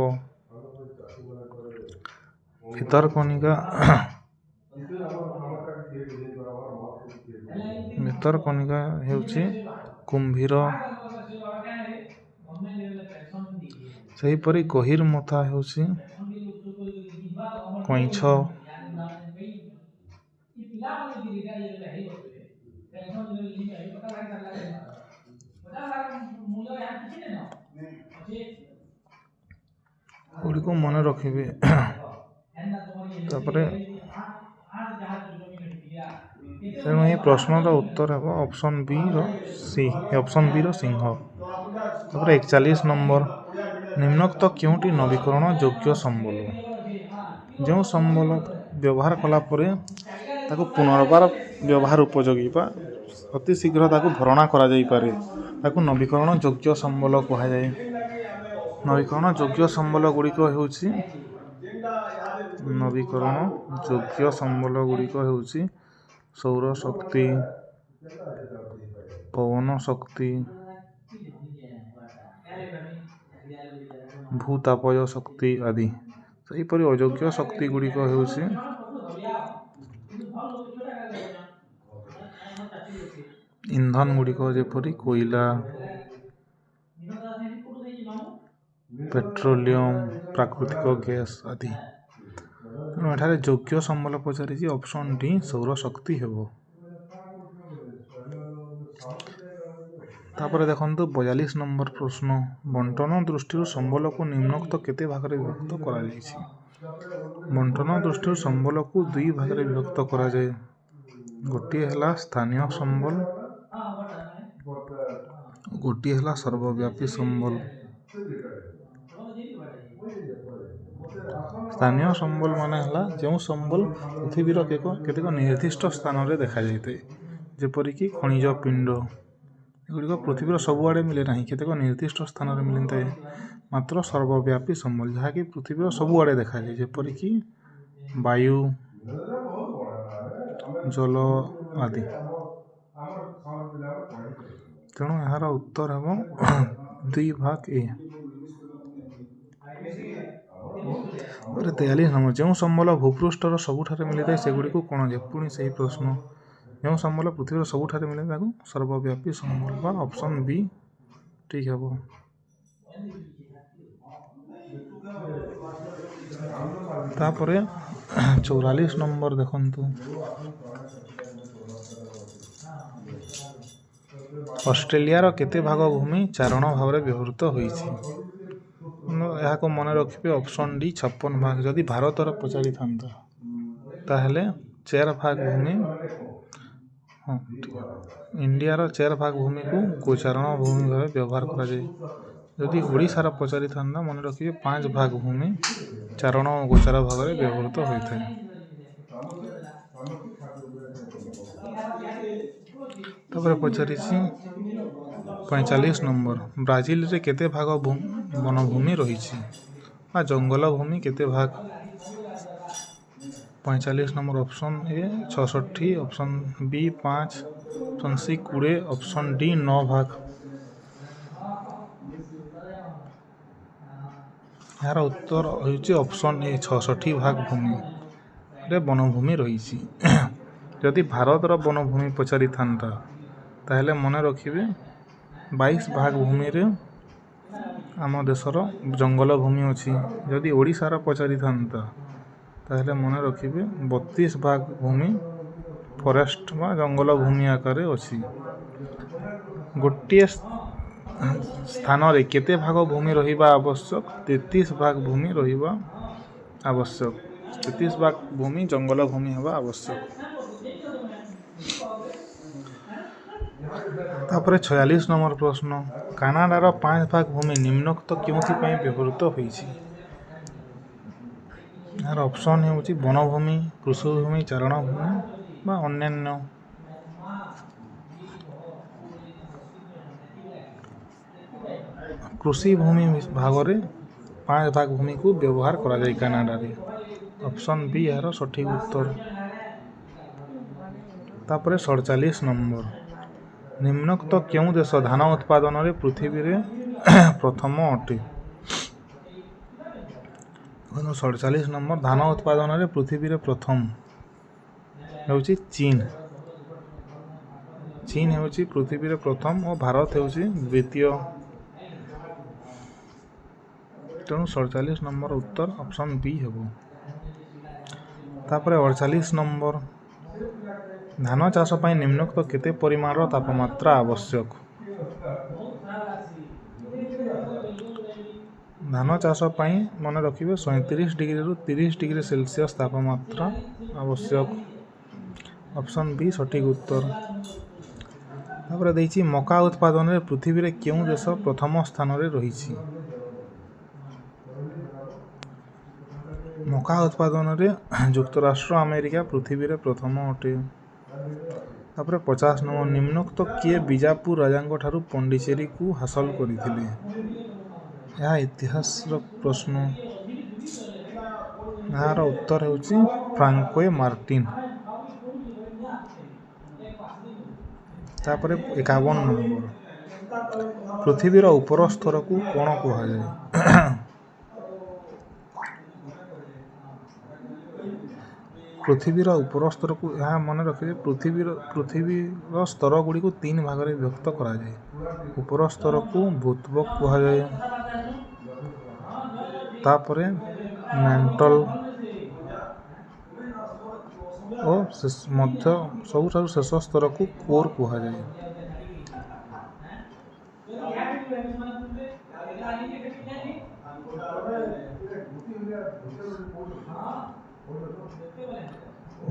A: ଭିତରକନିକା ହେଉଛି କୁମ୍ଭୀର। ସେହିପରି ଗହିରମଥା ହେଉଛି କଇଁଛ। ଗୁଡ଼ିକୁ ମନେ ରଖିବେ। ତାପରେ ତେଣୁ ଏହି ପ୍ରଶ୍ନର ଉତ୍ତର ହେବ ଅପସନ୍ ବିର ସିଂହ। ତାପରେ 41 ନମ୍ବର ନିମ୍ନୋକ୍ତ କେଉଁଟି ନବୀକରଣ ଯୋଗ୍ୟ ସମ୍ବଳ? ଯେଉଁ ସମ୍ବଳ ବ୍ୟବହାର କଲା ପରେ ତାକୁ ପୁନର୍ବାର ବ୍ୟବହାର ଉପଯୋଗୀ ବା ଅତି ଶୀଘ୍ର ତାକୁ ଭରଣା କରାଯାଇପାରେ, ତାକୁ ନବୀକରଣ ଯୋଗ୍ୟ ସମ୍ବଳ କୁହାଯାଏ। ନବୀକରଣ ଯୋଗ୍ୟ ସମ୍ବଳ ଗୁଡ଼ିକ ହେଉଛି ସୌରଶକ୍ତି, ପବନ ଶକ୍ତି, ଭୂତାପଜ ଶକ୍ତି ଆଦି। ସେହିପରି ଅଯୋଗ୍ୟ ଶକ୍ତି ଗୁଡ଼ିକ ହେଉଛି ଇନ୍ଧନ ଗୁଡ଼ିକ, ଯେପରି କୋଇଲା, ପେଟ୍ରୋଲିୟମ, ପ୍ରାକୃତିକ ଗ୍ୟାସ୍ ଆଦି। ତେଣୁ ଏଠାରେ ଯୋଗ୍ୟ ସମ୍ବଳ ପଚାରିଛି, ଅପସନ୍ ଡି ସୌରଶକ୍ତି ହେବ। ତାପରେ ଦେଖନ୍ତୁ 42 ନମ୍ବର ପ୍ରଶ୍ନ। ବଣ୍ଟନ ଦୃଷ୍ଟିରୁ ସମ୍ବଳକୁ ନିମ୍ନୋକ୍ତ କେତେ ଭାଗରେ ବିଭକ୍ତ କରାଯାଇଛି? ବଣ୍ଟନ ଦୃଷ୍ଟିରୁ ସମ୍ବଳକୁ ଦୁଇ ଭାଗରେ ବିଭକ୍ତ କରାଯାଏ। ଗୋଟିଏ ହେଲା ସ୍ଥାନୀୟ ସମ୍ବଳ, ଗୋଟିଏ ହେଲା ସର୍ବବ୍ୟାପୀ ସମ୍ବଳ। ସ୍ଥାନୀୟ ସମ୍ବଳ ମାନେ ହେଲା ଯେଉଁ ସମ୍ବଳ ପୃଥିବୀର କେତେକ ନିର୍ଦ୍ଦିଷ୍ଟ ସ୍ଥାନରେ ଦେଖାଯାଇଥାଏ, ଯେପରିକି ଖଣିଜ ପିଣ୍ଡ। ଏଗୁଡ଼ିକ ପୃଥିବୀର ସବୁଆଡ଼େ ମିଳେ ନାହିଁ, କେତେକ ନିର୍ଦ୍ଦିଷ୍ଟ ସ୍ଥାନରେ ମିଳିଥାଏ। ମାତ୍ର ସର୍ବବ୍ୟାପୀ ସମ୍ବଳ ଯାହାକି ପୃଥିବୀର ସବୁଆଡ଼େ ଦେଖାଯାଏ, ଯେପରିକି ବାୟୁ, ଜଳ ଆଦି। ତେଣୁ ଏହାର ଉତ୍ତର ହେବ 2/a। 43 ନମ୍ବର। ଯେଉଁ ସମ୍ବଳ ଭୂପୃଷ୍ଠର ସବୁଠାରେ ମିଳିଥାଏ ସେଗୁଡ଼ିକୁ କ'ଣ? ପୁଣି ସେହି ପ୍ରଶ୍ନ। ଯେଉଁ ସମ୍ବଳ ପୃଥିବୀର ସବୁଠାରେ ମିଳେ ତାକୁ ସର୍ବବ୍ୟାପୀ ସମ୍ବଳ ବା ଅପସନ୍ ବି ଠିକ୍ ହେବ। ତାପରେ 44 ନମ୍ବର ଦେଖନ୍ତୁ। ଅଷ୍ଟ୍ରେଲିଆର କେତେ ଭାଗ ଭୂମି ଚାରଣ ଭାବରେ ବ୍ୟବହୃତ ହୋଇଛି? ଏହାକୁ ମନେ ରଖିବେ ଅପସନ୍ ଡି 56 ଭାଗ। ଯଦି ଭାରତର ପଚାରିଥାନ୍ତା ତାହେଲେ 4 ଭାଗ ଭୂମି, ଇଣ୍ଡିଆର 4 ଭାଗ ଭୂମିକୁ ଗୋଚାରଣ ଭୂମି ଭାବେ ବ୍ୟବହାର କରାଯାଏ। ଯଦି ଓଡ଼ିଶାର ପଚାରିଥାନ୍ତା ମନେ ରଖିବେ 5 ଭାଗ ଭୂମି ଚାରଣ ଓ ଗୋଚାର ଭାଗରେ ବ୍ୟବହୃତ ହୋଇଥାଏ। ତାପରେ ପଚାରିଛି 45 ନମ୍ବର। ବ୍ରାଜିଲରେ କେତେ ଭାଗ ବନଭୂମି ରହିଛି ବା ଜଙ୍ଗଲ ଭୂମି କେତେ ଭାଗ? 45 number option A 66, option B 5, option C 20, option D 9 ଭାଗ। ଏହାର ଉତ୍ତର ହେଉଛି ଅପସନ୍ ଏ 66 ଭାଗ ଭୂମିରେ ବନଭୂମି ରହିଛି। ଯଦି ଭାରତର ବନଭୂମି ପଚାରିଥାନ୍ତା ତାହେଲେ ମନେ ରଖିବେ 22 ଭାଗ ଭୂମିରେ ଆମ ଦେଶର ଜଙ୍ଗଲ ଭୂମି ଅଛି। ଯଦି ଓଡ଼ିଶାର ପଚାରିଥାନ୍ତା ତାହେଲେ ମନେ ରଖିବେ 32 ଭାଗ ଭୂମି ଫରେଷ୍ଟ ବା ଜଙ୍ଗଲ ଭୂମି ଆକାରରେ ଅଛି। ଗୋଟିଏ ସ୍ଥାନରେ କେତେ ଭାଗ ଭୂମି ରହିବା ଆବଶ୍ୟକ? 33 ଭାଗ ଭୂମି ରହିବା ଆବଶ୍ୟକ। 33 ଭାଗ ଭୂମି ଜଙ୍ଗଲ ଭୂମି ହେବା ଆବଶ୍ୟକ। ତାପରେ 46 ନମ୍ବର ପ୍ରଶ୍ନ। କାନାଡାର 5 ଭାଗ ଭୂମି ନିମ୍ନୋକ୍ତ କେଉଁଥିପାଇଁ ବ୍ୟବହୃତ ହୋଇଛି? ଏହାର ଅପସନ୍ ହେଉଛି ବନଭୂମି, କୃଷିଭୂମି, ଚାରଣ ଭୂମି ବା ଅନ୍ୟାନ୍ୟ। କୃଷିଭୂମି ଭାଗରେ 5 ଭାଗ ଭୂମିକୁ ବ୍ୟବହାର କରାଯାଏ କାନାଡାରେ। ଅପସନ୍ ବି ଏହାର ସଠିକ୍ ଉତ୍ତର। ତାପରେ 47 ନମ୍ବର। ନିମ୍ନୋକ୍ତ କେଉଁ ଦେଶ ଧାନ ଉତ୍ପାଦନରେ ପୃଥିବୀରେ ପ୍ରଥମ ଅଟେ? 47 ନମ୍ବର। ଧାନ ଉତ୍ପାଦନରେ ପୃଥିବୀରେ ପ୍ରଥମ ହେଉଛି ଚୀନ। ଚୀନ ହେଉଛି ପୃଥିବୀରେ ପ୍ରଥମ ଓ ଭାରତ ହେଉଛି ଦ୍ୱିତୀୟ। ତେଣୁ 47 ନମ୍ବର ଉତ୍ତର ଅପସନ୍ ବି ହେବ। ତାପରେ 48 ନମ୍ବର। ଧାନ ଚାଷ ପାଇଁ ନିମ୍ନୋକ୍ତ କେତେ ପରିମାଣର ତାପମାତ୍ରା ଆବଶ୍ୟକ? ଧାନ ଚାଷ ପାଇଁ ମନେ ରଖିବେ 37 ଡିଗ୍ରୀରୁ 30 ଡିଗ୍ରୀ ସେଲସିୟସ୍ ତାପମାତ୍ରା ଆବଶ୍ୟକ। ଅପସନ୍ ବି ସଠିକ୍ ଉତ୍ତର। ତାପରେ ଦେଇଛି ମକା ଉତ୍ପାଦନରେ ପୃଥିବୀରେ କେଉଁ ଦେଶ ପ୍ରଥମ ସ୍ଥାନରେ ରହିଛି? ମକା ଉତ୍ପାଦନରେ ଯୁକ୍ତରାଷ୍ଟ୍ର ଆମେରିକା ପୃଥିବୀରେ ପ୍ରଥମ ଅଟେ। ତାପରେ 50 ନମ୍ବର। ନିମ୍ନୋକ୍ତ କିଏ ବିଜାପୁର ରାଜାଙ୍କ ଠାରୁ ପଣ୍ଡିଚେରୀକୁ ହାସଲ କରିଥିଲେ? ଏହା ଇତିହାସର ପ୍ରଶ୍ନ। ଏହାର ଉତ୍ତର ହେଉଛି ଫ୍ରାଙ୍କୋଏ ମାର୍ଟିନ। ତାପରେ 51 ନମ୍ବର। ପୃଥିବୀର ଉପର ସ୍ତରକୁ କ'ଣ କୁହାଯାଏ? ପୃଥିବୀର ଉପର ସ୍ତରକୁ ଏହା ମନେ ରଖିବେ ପୃଥିବୀର ସ୍ତର ଗୁଡ଼ିକୁ 3 ଭାଗରେ ବିଭକ୍ତ କରାଯାଏ। ଉପର ସ୍ତରକୁ ଭୂତ୍ୱକ କୁହାଯାଏ। ତାପରେ ମ୍ୟାଣ୍ଟଲ ଓ ସବୁଠାରୁ ଶେଷ ସ୍ତରକୁ କୋର୍ କୁହାଯାଏ।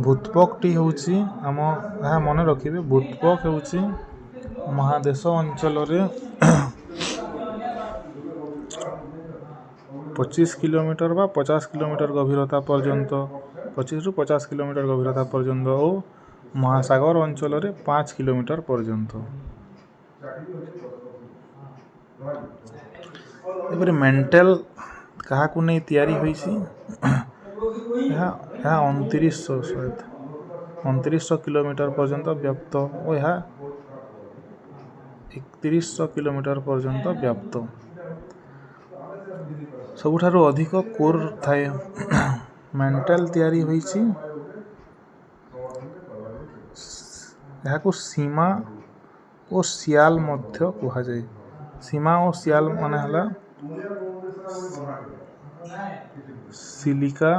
A: ଭୂତ୍ବକଟି ହେଉଛି ଏହା ମନେ ରଖିବେ, ଭୂତ୍ବକ ହେଉଛି ମହାଦେଶ ଅଞ୍ଚଳରେ 25 କିଲୋମିଟର ବା 50 କିଲୋମିଟର ଗଭୀରତା ପର୍ଯ୍ୟନ୍ତ 25ରୁ 50 କିଲୋମିଟର ଗଭୀରତା ପର୍ଯ୍ୟନ୍ତ ଓ ମହାସାଗର ଅଞ୍ଚଳରେ 5 କିଲୋମିଟର ପର୍ଯ୍ୟନ୍ତ। ଏପରି ମେଣ୍ଟେଲ କାହାକୁ ନେଇ ତିଆରି ହୋଇଛି? ଏହା 2900 କିଲୋମିଟର ପର୍ଯ୍ୟନ୍ତ ବ୍ୟାପ୍ତ ଓ ଏହା 3100 କିଲୋମିଟର ପର୍ଯ୍ୟନ୍ତ ବ୍ୟାପ୍ତ। ସବୁଠାରୁ ଅଧିକ କୋର୍ ଥାଏ। ମେଣ୍ଟେଲ ତିଆରି ହୋଇଛି, ଏହାକୁ ସୀମା ଓ ସିଆଲ ମଧ୍ୟ କୁହାଯାଏ। ସୀମା ଓ ସିଆଲ ମାନେ ହେଲା ସିଲିକା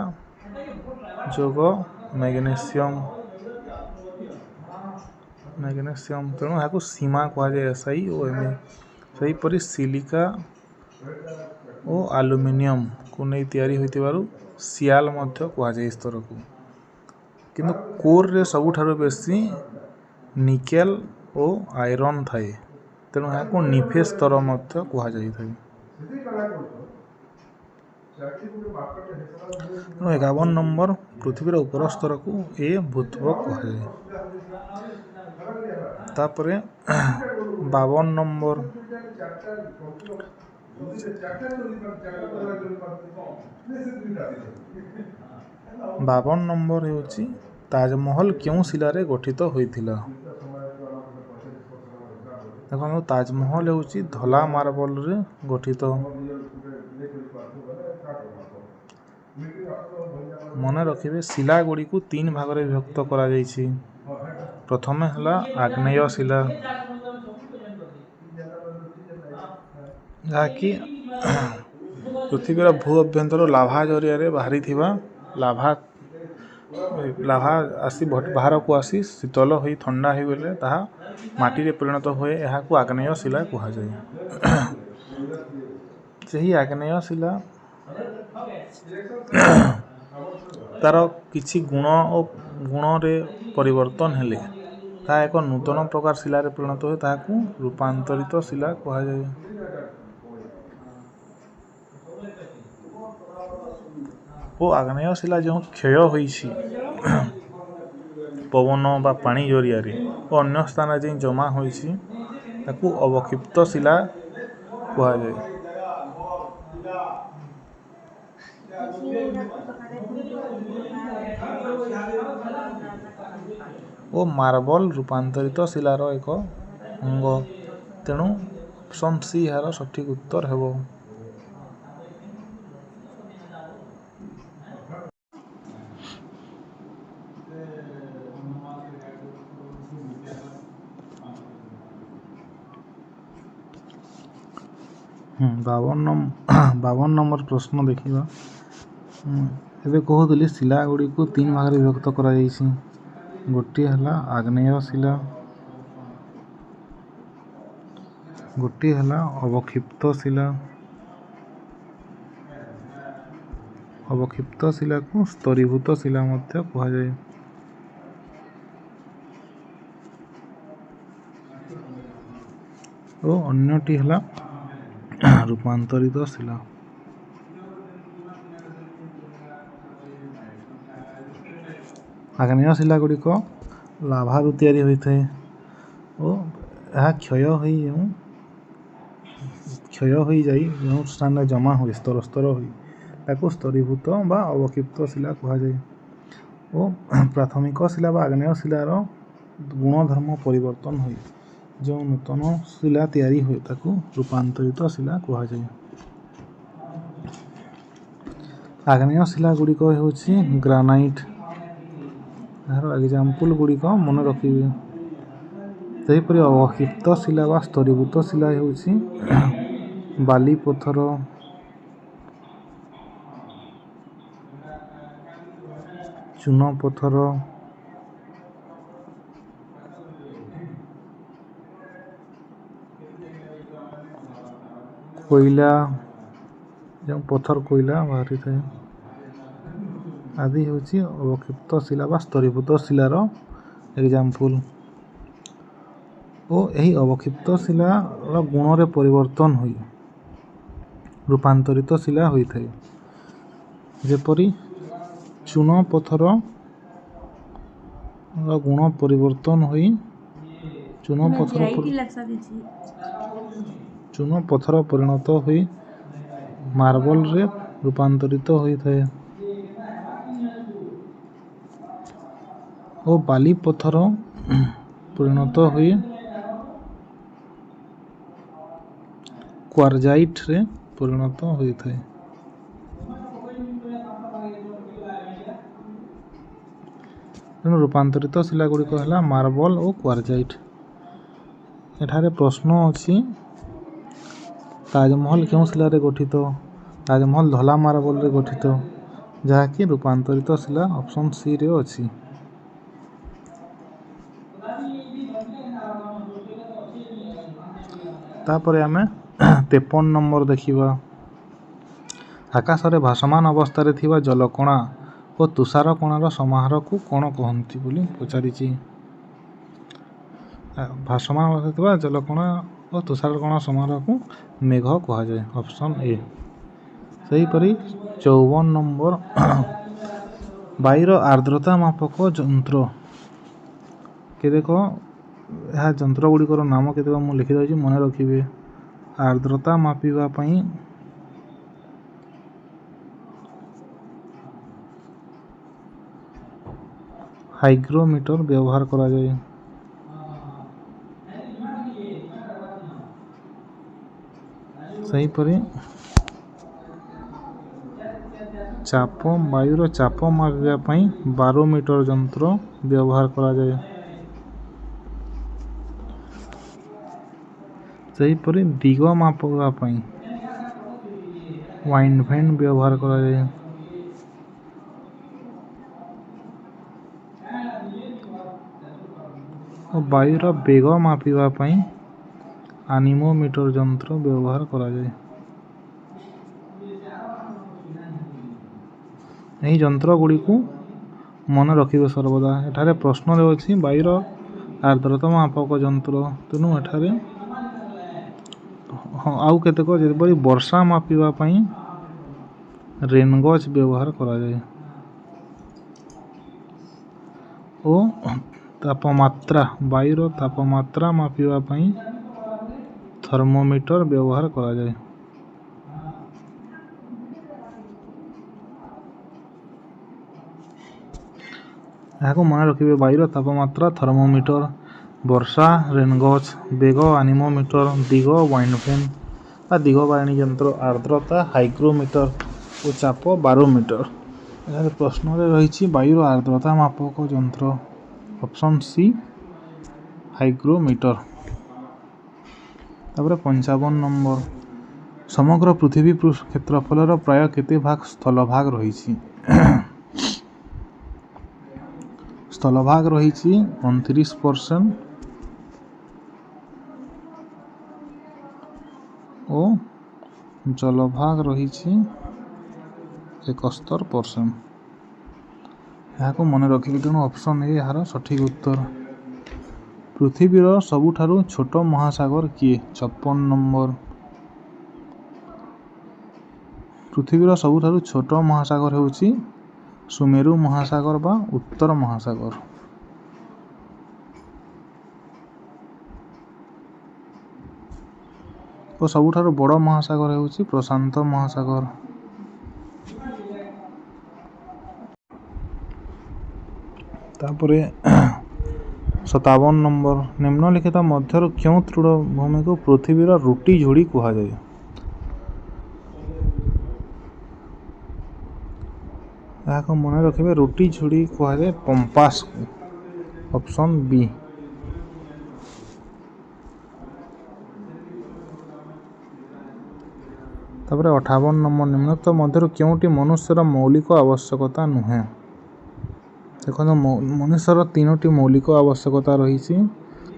A: ଯୋଗ ମ୍ୟାଗ୍ନେସିୟମ୍, ତେଣୁ ଏହାକୁ ସୀମା କୁହାଯାଏ, SiO Na। ସେହିପରି ସିଲିକା ଓ ଆଲୁମିନିୟମକୁ ନେଇ ତିଆରି ହୋଇଥିବାରୁ ସିଆଲ ମଧ୍ୟ କୁହାଯାଏ ଏହି ସ୍ତରକୁ। କିନ୍ତୁ କୋର୍ରେ ସବୁଠାରୁ ବେଶୀ ନିକେଲ ଓ ଆଇରନ୍ ଥାଏ, ତେଣୁ ଏହାକୁ ନିଫେ ସ୍ତର ମଧ୍ୟ କୁହାଯାଇଥାଏ। 51 ନମ୍ବର ପୃଥିବୀର ଉପର ସ୍ତରକୁ ଭୂତ୍ବକ କୁହାଯାଏ। ତାପରେ 52 ନମ୍ବର ହେଉଛି ତାଜମହଲ କେଉଁ ଶିଳାରେ ଗଠିତ ହୋଇଥିଲା? ଦେଖନ୍ତୁ, ତାଜମହଲ ହେଉଛି ଧଳା ମାର୍ବଲରେ ଗଠିତ। ମନେ ରଖିବେ, ଶିଳା ଗୁଡ଼ିକୁ 3 ଭାଗରେ ବିଭକ୍ତ କରାଯାଇଛି। ପ୍ରଥମେ ହେଲା ଆଗ୍ନେୟ ଶିଳା, ଯାହାକି ପୃଥିବୀର ଭୂ ଅଭ୍ୟନ୍ତର ଲାଭା ଜରିଆରେ ବାହାରିଥିବା ଲାଭା ଆସି ବାହାରକୁ ଆସି ଶୀତଳ ହୋଇ ଥଣ୍ଡା ହୋଇଗଲେ ତାହା ମାଟିରେ ପରିଣତ ହୁଏ। ଏହାକୁ ଆଗ୍ନେୟ ଶିଳା କୁହାଯାଏ। ସେହି ଆଗ୍ନେୟ ଶିଳା ତାର କିଛି ଗୁଣରେ ପରିବର୍ତ୍ତନ ହେଲେ ତାହା ଏକ ନୂତନ ପ୍ରକାର ଶିଳାରେ ପରିଣତ ହୁଏ, ତାହାକୁ ରୂପାନ୍ତରିତ ଶିଳା କୁହାଯାଏ। ଓ ଆଗ୍ନେୟ ଶିଳା ଯେଉଁ କ୍ଷୟ ହୋଇଛି ପବନ ବା ପାଣି ଜରିଆରେ ଓ ଅନ୍ୟ ସ୍ଥାନରେ ଯାଇ ଜମା ହୋଇଛି, ତାକୁ ଅବକ୍ଷିପ୍ତ ଶିଳା କୁହାଯାଏ। ଓ ମାର୍ବଲ ରୂପାନ୍ତରିତ ଶିଳାର ଏକ ଅଙ୍ଗ। ତେଣୁ ଅପସନ୍ ସି ଏହାର ସଠିକ୍ ଉତ୍ତର ହେବ। ବାବନ ନମ୍ବର ପ୍ରଶ୍ନ ଦେଖିବା। ଏବେ କହୁଥିଲି ଶିଳା ଗୁଡ଼ିକୁ 3 ଭାଗରେ ବିଭକ୍ତ କରାଯାଇଛି। ଗୋଟିଏ ହେଲା ଆଗ୍ନେୟ ଶିଳା, ଗୋଟିଏ ହେଲା ଅବକ୍ଷିପ୍ତ ଶିଳା। ଅବକ୍ଷିପ୍ତ ଶିଳାକୁ ସ୍ତରୀଭୂତ ଶିଳା ମଧ୍ୟ କୁହାଯାଏ। ଓ ଅନ୍ୟଟି ହେଲା ରୂପାନ୍ତରିତ ଶିଳା। ଆଗ୍ନେୟ ଶିଳା ଗୁଡ଼ିକ ଲାଭାରୁ ତିଆରି ହୋଇଥାଏ ଓ ଏହା କ୍ଷୟ ହୋଇଯାଇ ଯେଉଁ ସ୍ଥାନରେ ଜମା ହୁଏ ସ୍ତର ହୋଇ, ତାକୁ ସ୍ତରୀଭୂତ ବା ଅବକ୍ଷିପ୍ତ ଶିଳା କୁହାଯାଏ। ଓ ପ୍ରାଥମିକ ଶିଳା ବା ଆଗ୍ନେୟ ଶିଳାର ଗୁଣଧର୍ମ ପରିବର୍ତ୍ତନ ହୋଇ ଯେଉଁ ନୂତନ ଶିଳା ତିଆରି ହୁଏ, ତାକୁ ରୂପାନ୍ତରିତ ଶିଳା କୁହାଯାଏ। ଆଗ୍ନେୟ ଶିଳା ଗୁଡ଼ିକ ହେଉଛି ଗ୍ରାନାଇଟ୍। ଏହାର ଏକ୍ଜାମ୍ପଲ୍ ଗୁଡ଼ିକ ମନେ ରଖିବେ। ସେହିପରି ଅବକ୍ଷିପ୍ତ ଶିଳା ବା ସ୍ତରୀଭୂତ ଶିଳା ହେଉଛି ବାଲି ପଥର, ଚୂନ ପଥର, କୋଇଲା, ଯେଉଁ ପଥର କୋଇଲା ବାହାରିଥାଏ। ଆଦି ହେଉଛି ଅବକ୍ଷିପ୍ତ ଶିଲା ବା ସ୍ତରୀଭୂତ ଶିଳାର ଏକ୍ଜାମ୍ପଲ୍। ଓ ଏହି ଅବକ୍ଷିପ୍ତ ଶିଳାର ଗୁଣରେ ପରିବର୍ତ୍ତନ ହୋଇ ରୂପାନ୍ତରିତ ଶିଳା ହୋଇଥାଏ। ଯେପରି ଚୂନ ପଥରର ଗୁଣ ପରିବର୍ତ୍ତନ ହୋଇ ଚୂନ ପଥର ପରିଣତ ହୋଇ ମାର୍ବଲରେ ରୂପାନ୍ତରିତ ହୋଇଥାଏ ଓ ବାଲି ପଥର ପରିଣତ ହୋଇ କ୍ୱାର୍ଜାଇଟ୍ରେ ପରିଣତ ହୋଇଥାଏ। ତେଣୁ ରୂପାନ୍ତରିତ ଶିଳା ଗୁଡ଼ିକ ହେଲା ମାର୍ବଲ ଓ କ୍ୱାର୍ଜାଇଟ୍। ଏଠାରେ ପ୍ରଶ୍ନ ଅଛି, ତାଜମହଲ କେଉଁ ଶିଳାରେ ଗଠିତ? ତାଜମହଲ ଧଳା ମାର୍ବଲରେ ଗଠିତ, ଯାହାକି ରୂପାନ୍ତରିତ ଶିଳା ଅପସନ୍ ସିରେ ଅଛି। ତାପରେ ଆମେ 53 ନମ୍ବର ଦେଖିବା। ଆକାଶରେ ଭାସମାନ ଅବସ୍ଥାରେ ଥିବା ଜଳକଣା ଓ ତୁଷାର କଣାର ସମାହାରକୁ କ'ଣ କହନ୍ତି ବୋଲି ପଚାରିଛି। ଭାସମାନ ଅବସ୍ଥାରେ ଥିବା ଜଳକଣା ଓ ତୁଷାର କଣା ସମାହାରକୁ ମେଘ କୁହାଯାଏ, ଅପସନ୍ ଏ। ସେହିପରି 54 ନମ୍ବର ବାୟୁର ଆର୍ଦ୍ରତା ମାପକ ଯନ୍ତ୍ର। କେତେକ ଏହା ଯନ୍ତ୍ର ଗୁଡ଼ିକର ନାମ କେତେକ ମୁଁ ଲେଖିଦେଉଛି, ମନେ ରଖିବେ। ଆର୍ଦ୍ରତା ମାପିବା ପାଇଁ ହାଇଗ୍ରୋମିଟର ବ୍ୟବହାର କରାଯାଏ। ସେହିପରି ବାୟୁର ଚାପ ମାପିବା ପାଇଁ ବାରୋମିଟର ଯନ୍ତ୍ର ବ୍ୟବହାର କରାଯାଏ। ସେହିପରି ଦିଗ ମାପିବା ପାଇଁ ୱାଇଣ୍ଡ ଭେନ୍ ବ୍ୟବହାର କରାଯାଏ। ଓ ବାୟୁର ବେଗ ମାପିବା ପାଇଁ ଆନିମୋମିଟର ଯନ୍ତ୍ର ବ୍ୟବହାର କରାଯାଏ। ଏହି ଯନ୍ତ୍ର ଗୁଡ଼ିକୁ ମନେ ରଖିବେ ସର୍ବଦା। ଏଠାରେ ପ୍ରଶ୍ନରେ ଅଛି ବାୟୁର ଆର୍ଦ୍ରତା ମାପକ ଯନ୍ତ୍ର, ତେଣୁ ଏଠାରେ ଆଉ କେତେକ ଯେପରି ବର୍ଷା ମାପିବା ପାଇଁ ରେନଗଜ୍ ବ୍ୟବହାର କରାଯାଏ ଓ ତାପମାତ୍ରା ବାୟୁର ତାପମାତ୍ରା ମାପିବା ପାଇଁ ଥର୍ମୋମିଟର ବ୍ୟବହାର କରାଯାଏ। ଏହାକୁ ମନେ ରଖିବେ, ବାୟୁର ତାପମାତ୍ରା ଥର୍ମୋମିଟର, ବର୍ଷା ରେନଗଜ୍, ବେଗ ଆନିମୋମିଟର, ଦିଗ ୱାଇଣ୍ଡ ଭେନ୍ ବା ଦିଗ ବାରିଣୀ ଯନ୍ତ୍ର, ଆର୍ଦ୍ରତା ହାଇଗ୍ରୋମିଟର ଓ ଚାପ ବାରୋମିଟର। ଏଠାରେ ପ୍ରଶ୍ନରେ ରହିଛି ବାୟୁର ଆର୍ଦ୍ରତା ମାପକ ଯନ୍ତ୍ର, ଅପସନ୍ ସି ହାଇଗ୍ରୋମିଟର। ତାପରେ 55 ନମ୍ବର ସମଗ୍ର ପୃଥିବୀ କ୍ଷେତ୍ରଫଳର ପ୍ରାୟ କେତେ ଭାଗ ସ୍ଥଳଭାଗ ରହିଛି? ସ୍ଥଳଭାଗ ରହିଛି 29% ଓ ଜଳଭାଗ ରହିଛି 71%। ଏହାକୁ ମନେ ରଖିବେ, ତେଣୁ ଅପସନ୍ ଏ ଏହାର ସଠିକ୍ ଉତ୍ତର। ପୃଥିବୀର ସବୁଠାରୁ ଛୋଟ ମହାସାଗର କିଏ? 56 ନମ୍ବର। ପୃଥିବୀର ସବୁଠାରୁ ଛୋଟ ମହାସାଗର ହେଉଛି ସୁମେରୁ ମହାସାଗର ବା ଉତ୍ତର ମହାସାଗର। ଓ ସବୁଠାରୁ ବଡ଼ ମହାସାଗର ହେଉଛି ପ୍ରଶାନ୍ତ ମହାସାଗର। ତାପରେ 57 ନମ୍ବର ନିମ୍ନଲିଖିତ ମଧ୍ୟରୁ କେଉଁ ତୃଣଭୂମିକୁ ପୃଥିବୀର ରୁଟି ଝୁଡ଼ି କୁହାଯାଏ? ଏହାକୁ ମନେ ରଖିବେ, ରୁଟି ଝୁଡ଼ି କୁହାଯାଏ ପମ୍ପାସକୁ, ଅପସନ୍ ବି। ତାପରେ 58 ନମ୍ବର ନିମ୍ନଲିଖିତ ମଧ୍ୟରୁ କେଉଁଟି ମନୁଷ୍ୟର ମୌଳିକ ଆବଶ୍ୟକତା ନୁହେଁ? ଦେଖନ୍ତୁ, ମନୁଷ୍ୟର 3ଟି ମୌଳିକ ଆବଶ୍ୟକତା ରହିଛି,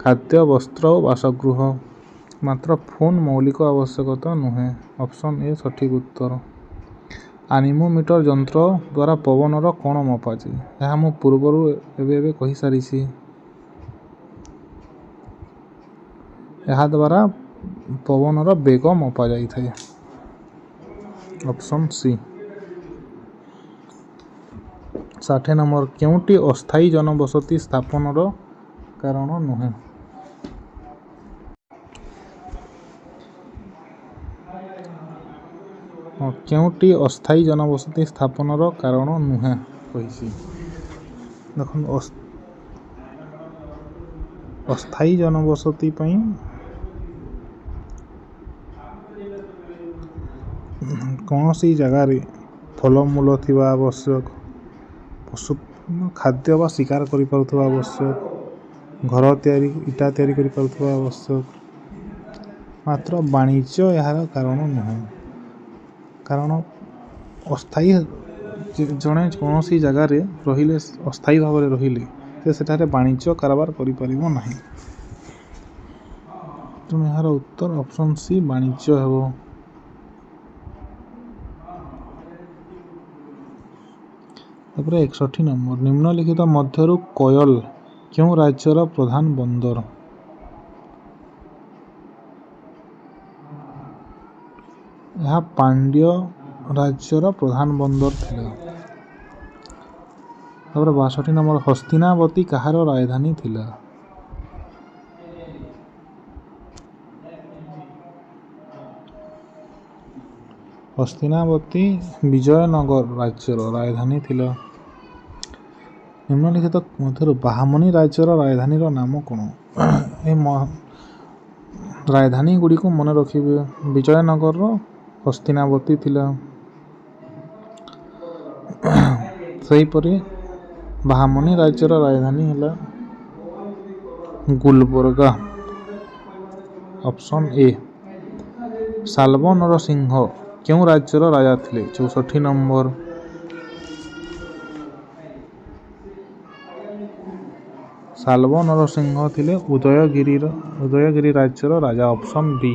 A: ଖାଦ୍ୟ, ବସ୍ତ୍ର ଓ ବାସଗୃହ। ମାତ୍ର ଫୋନ୍ ମୌଳିକ ଆବଶ୍ୟକତା ନୁହେଁ, ଅପସନ୍ ଏ ସଠିକ୍ ଉତ୍ତର। ଆନିମୋମିଟର ଯନ୍ତ୍ର ଦ୍ୱାରା ପବନର କ'ଣ ମପାଯାଏ? ଏହା ମୁଁ ପୂର୍ବରୁ ଏବେ କହିସାରିଛି। ଏହା ଦ୍ୱାରା ପବନର ବେଗ ମପାଯାଇଥାଏ। Option C. 60 ନମ୍ବର କେଉଁଟି ଅସ୍ଥାୟୀ ଜନବସତି ସ୍ଥାପନର କାରଣ ନୁହେଁ? କେଉଁଟି ଅସ୍ଥାୟୀ ଜନବସତି ସ୍ଥାପନର କାରଣ ନୁହେଁ କହିଛି। ଦେଖନ୍ତୁ ଅସ୍ଥାୟୀ ଜନବସତି ପାଇଁ କୌଣସି ଜାଗାରେ ଫଳମୂଳ ଥିବା ଆବଶ୍ୟକ, ପଶୁ ଖାଦ୍ୟ ବା ଶିକାର କରିପାରୁଥିବା ଆବଶ୍ୟକ, ଇଟା ତିଆରି କରିପାରୁଥିବା ଆବଶ୍ୟକ। ମାତ୍ର ବାଣିଜ୍ୟ ଏହାର କାରଣ ନୁହେଁ। କାରଣ ଜଣେ କୌଣସି ଜାଗାରେ ରହିଲେ, ଅସ୍ଥାୟୀ ଭାବରେ ରହିଲେ ସେ ସେଠାରେ ବାଣିଜ୍ୟ କାରବାର କରିପାରିବ ନାହିଁ। ତେଣୁ ଏହାର ଉତ୍ତର ଅପସନ୍ ସି ବାଣିଜ୍ୟ ହେବ। ତାପରେ 61 ନମ୍ବର ନିମ୍ନଲିଖିତ ମଧ୍ୟରୁ କୟଲ କେଉଁ ରାଜ୍ୟର ପ୍ରଧାନ ବନ୍ଦର? ଏହା ପାଣ୍ଡ୍ୟ ରାଜ୍ୟର ପ୍ରଧାନ ବନ୍ଦର ଥିଲା। ତାପରେ 62 ନମ୍ବର ହସ୍ତିନାବତୀ କାହାର ରାଜଧାନୀ ଥିଲା? ହସ୍ତିନାବତୀ ବିଜୟନଗର ରାଜ୍ୟର ରାଜଧାନୀ ଥିଲା। ନିମ୍ନଲିଖିତ ମଧ୍ୟରୁ ବାହାମନୀ ରାଜ୍ୟର ରାଜଧାନୀର ନାମ କ'ଣ? ଏହି ରାଜଧାନୀ ଗୁଡ଼ିକୁ ମନେ ରଖିବେ। ବିଜୟନଗରର ହସ୍ତିନାବତୀ ଥିଲା। ସେହିପରି ବାହାମନୀ ରାଜ୍ୟର ରାଜଧାନୀ ହେଲା ଗୁଲବର୍ଗା। Option A. ଶାଲ୍ବ ନରସିଂହ କେଉଁ ରାଜ୍ୟର ରାଜା ଥିଲେ? 64 ନମ୍ବର ଶାଲ୍ବ ନରସିଂହ ଥିଲେ ଉଦୟଗିରି ରାଜ୍ୟର ରାଜା। Option B.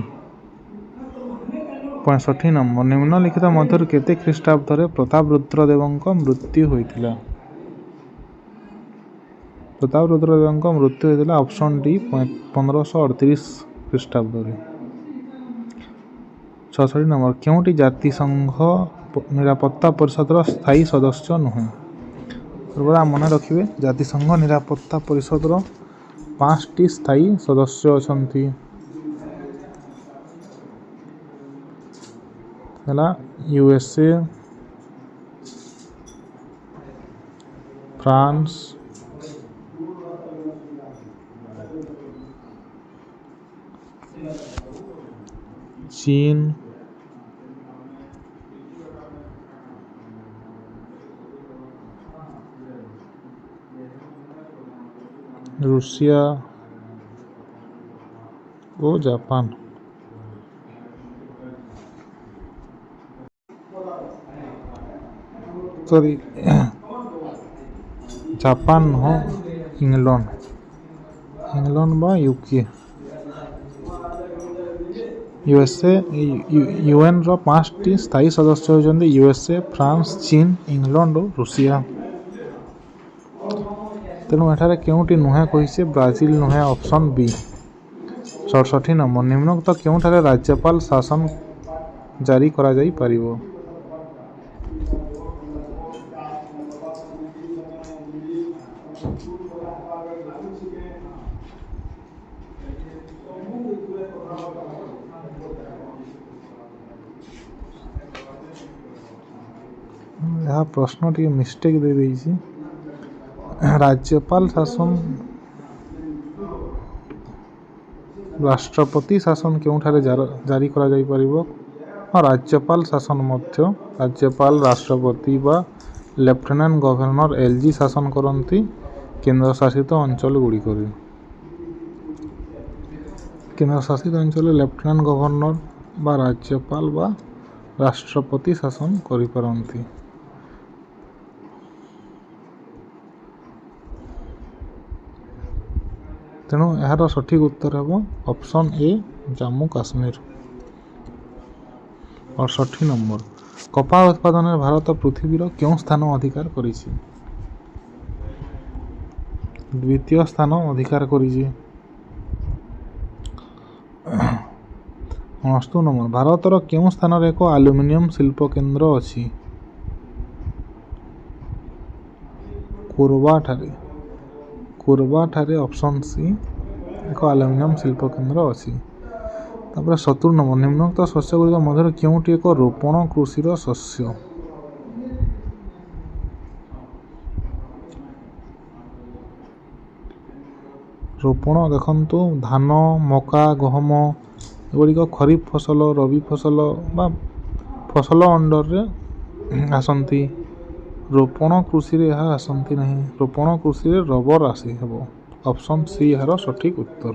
A: 65 ନମ୍ବର ନିମ୍ନଲିଖିତ ମଧ୍ୟରୁ କେତେ ଖ୍ରୀଷ୍ଟାବ୍ଦରେ ପ୍ରତାପରୁଦ୍ରଦେବଙ୍କ ମୃତ୍ୟୁ ହୋଇଥିଲା? ପ୍ରତାପରୁଦ୍ରଦେବଙ୍କ ମୃତ୍ୟୁ ହୋଇଥିଲା ଅପସନ୍ ଡି 1538 ଖ୍ରୀଷ୍ଟାବ୍ଦରେ। 66 ନମ୍ବର କେଉଁଟି ଜାତିସଂଘ ନିରାପତ୍ତା ପରିଷଦର ସ୍ଥାୟୀ ସଦସ୍ୟ ନୁହେଁ? ସର୍ବଦା ମନେ ରଖିବେ ଜାତିସଂଘ ନିରାପତ୍ତା ପରିଷଦର 5ଟି ସ୍ଥାୟୀ ସଦସ୍ୟ ଅଛନ୍ତି। ହେଲା USA, ଫ୍ରାନ୍ସ, ଚୀନ, ରୁଷିଆ ଓ ଜାପାନ। ଜାପାନ ନୁହଁ, ଇଂଲଣ୍ଡ ବା UK। ୟୁଏନ୍ର 5ଟି ସ୍ଥାୟୀ ସଦସ୍ୟ ହେଉଛନ୍ତି USA, ଫ୍ରାନ୍ସ, ଚୀନ, ଇଂଲଣ୍ଡ ଓ ରୁଷିଆ। ତେଣୁ ଏଠାରେ କେଉଁଟି ନୁହେଁ କହିছে? ବ୍ରାଜିଲ ନୁହେଁ। Option B. 67 ନମ୍ବର ନିମ୍ନୋକ୍ତ କେଉଁଠାରେ ରାଜ୍ୟପାଳ ଶାସନ ଜାରି କରାଯାଇପାରିବ? ଏହା ପ୍ରଶ୍ନ ଟିକେ ମିଷ୍ଟେକ୍ ଦେଇଦେଇଛି। ରାଜ୍ୟପାଳ ଶାସନ ରାଷ୍ଟ୍ରପତି ଶାସନ କେଉଁଠାରେ ଜାରି କରାଯାଇପାରିବ? ରାଜ୍ୟପାଳ ଶାସନ ମଧ୍ୟ ରାଜ୍ୟପାଳ, ରାଷ୍ଟ୍ରପତି ବା ଲେଫ୍ଟନାଣ୍ଟ ଗଭର୍ଣ୍ଣର LG ଶାସନ କରନ୍ତି କେନ୍ଦ୍ରଶାସିତ ଅଞ୍ଚଳ ଗୁଡ଼ିକରେ। କେନ୍ଦ୍ରଶାସିତ ଅଞ୍ଚଳରେ ଲେଫ୍ଟନାଣ୍ଟ ଗଭର୍ଣ୍ଣର ବା ରାଜ୍ୟପାଳ ବା ରାଷ୍ଟ୍ରପତି ଶାସନ କରିପାରନ୍ତି। ତେଣୁ ଏହାର ସଠିକ୍ ଉତ୍ତର ହେବ option A Jammu Kashmir. 68 number କପା ଉତ୍ପାଦନରେ ଭାରତ ପୃଥିବୀର କେଉଁ ସ୍ଥାନ ଅଧିକାର କରିଛି? ଦ୍ୱିତୀୟ ସ୍ଥାନ ଅଧିକାର କରିଛି। 69 ନମ୍ବର ଭାରତର କେଉଁ ସ୍ଥାନରେ ଏକ ଆଲୁମିନିୟମ ଶିଳ୍ପ କେନ୍ଦ୍ର ଅଛି? କୋରବାଠାରେ ଅପସନ୍ ସି ଏକ ଆଲୁମିନିୟମ ଶିଳ୍ପ କେନ୍ଦ୍ର ଅଛି। ତାପରେ 70 ନମ୍ବର ନିମ୍ନୋକ୍ତ ଶସ୍ୟ ଗୁଡ଼ିକ ମଧ୍ୟରୁ କେଉଁଟି ଏକ ରୋପଣ କୃଷିର ଶସ୍ୟ? ରୋପଣ ଦେଖନ୍ତୁ ଧାନ, ମକା, ଗହମ ଏଗୁଡ଼ିକ ଖରିଫ ଫସଲ, ରବି ଫସଲ ବା ଫସଲ ଅଣ୍ଡରରେ ଆସନ୍ତି। ରୋପଣ କୃଷିରେ ଏହା ଆସନ୍ତି ନାହିଁ। ରୋପଣ କୃଷିରେ ରବର ଆସି ହେବ। ଅପସନ୍ ସି ଏହାର ସଠିକ୍ ଉତ୍ତର।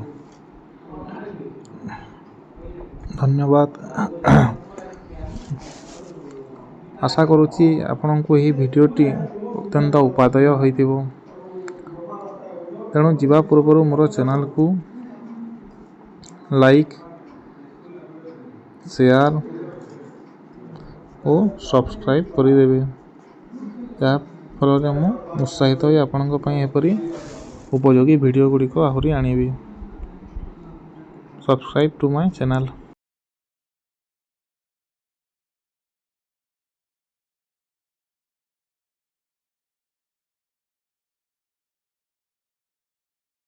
A: ଧନ୍ୟବାଦ। ଆଶା କରୁଛି ଆପଣଙ୍କୁ ଏହି ଭିଡ଼ିଓଟି ଅତ୍ୟନ୍ତ ଉପାଦେୟ ହୋଇଥିବ। ତେଣୁ ଯିବା ପୂର୍ବରୁ ମୋର ଚ୍ୟାନେଲକୁ ଲାଇକ୍, ସେୟାର ଓ ସବସ୍କ୍ରାଇବ୍ କରିଦେବେ। ଏହା ଫଳରେ ମୁଁ ଉତ୍ସାହିତ ହୋଇ ଆପଣଙ୍କ ପାଇଁ ଏପରି ଉପଯୋଗୀ ଭିଡ଼ିଓ ଗୁଡ଼ିକ ଆହୁରି ଆଣିବି। Subscribe to my channel.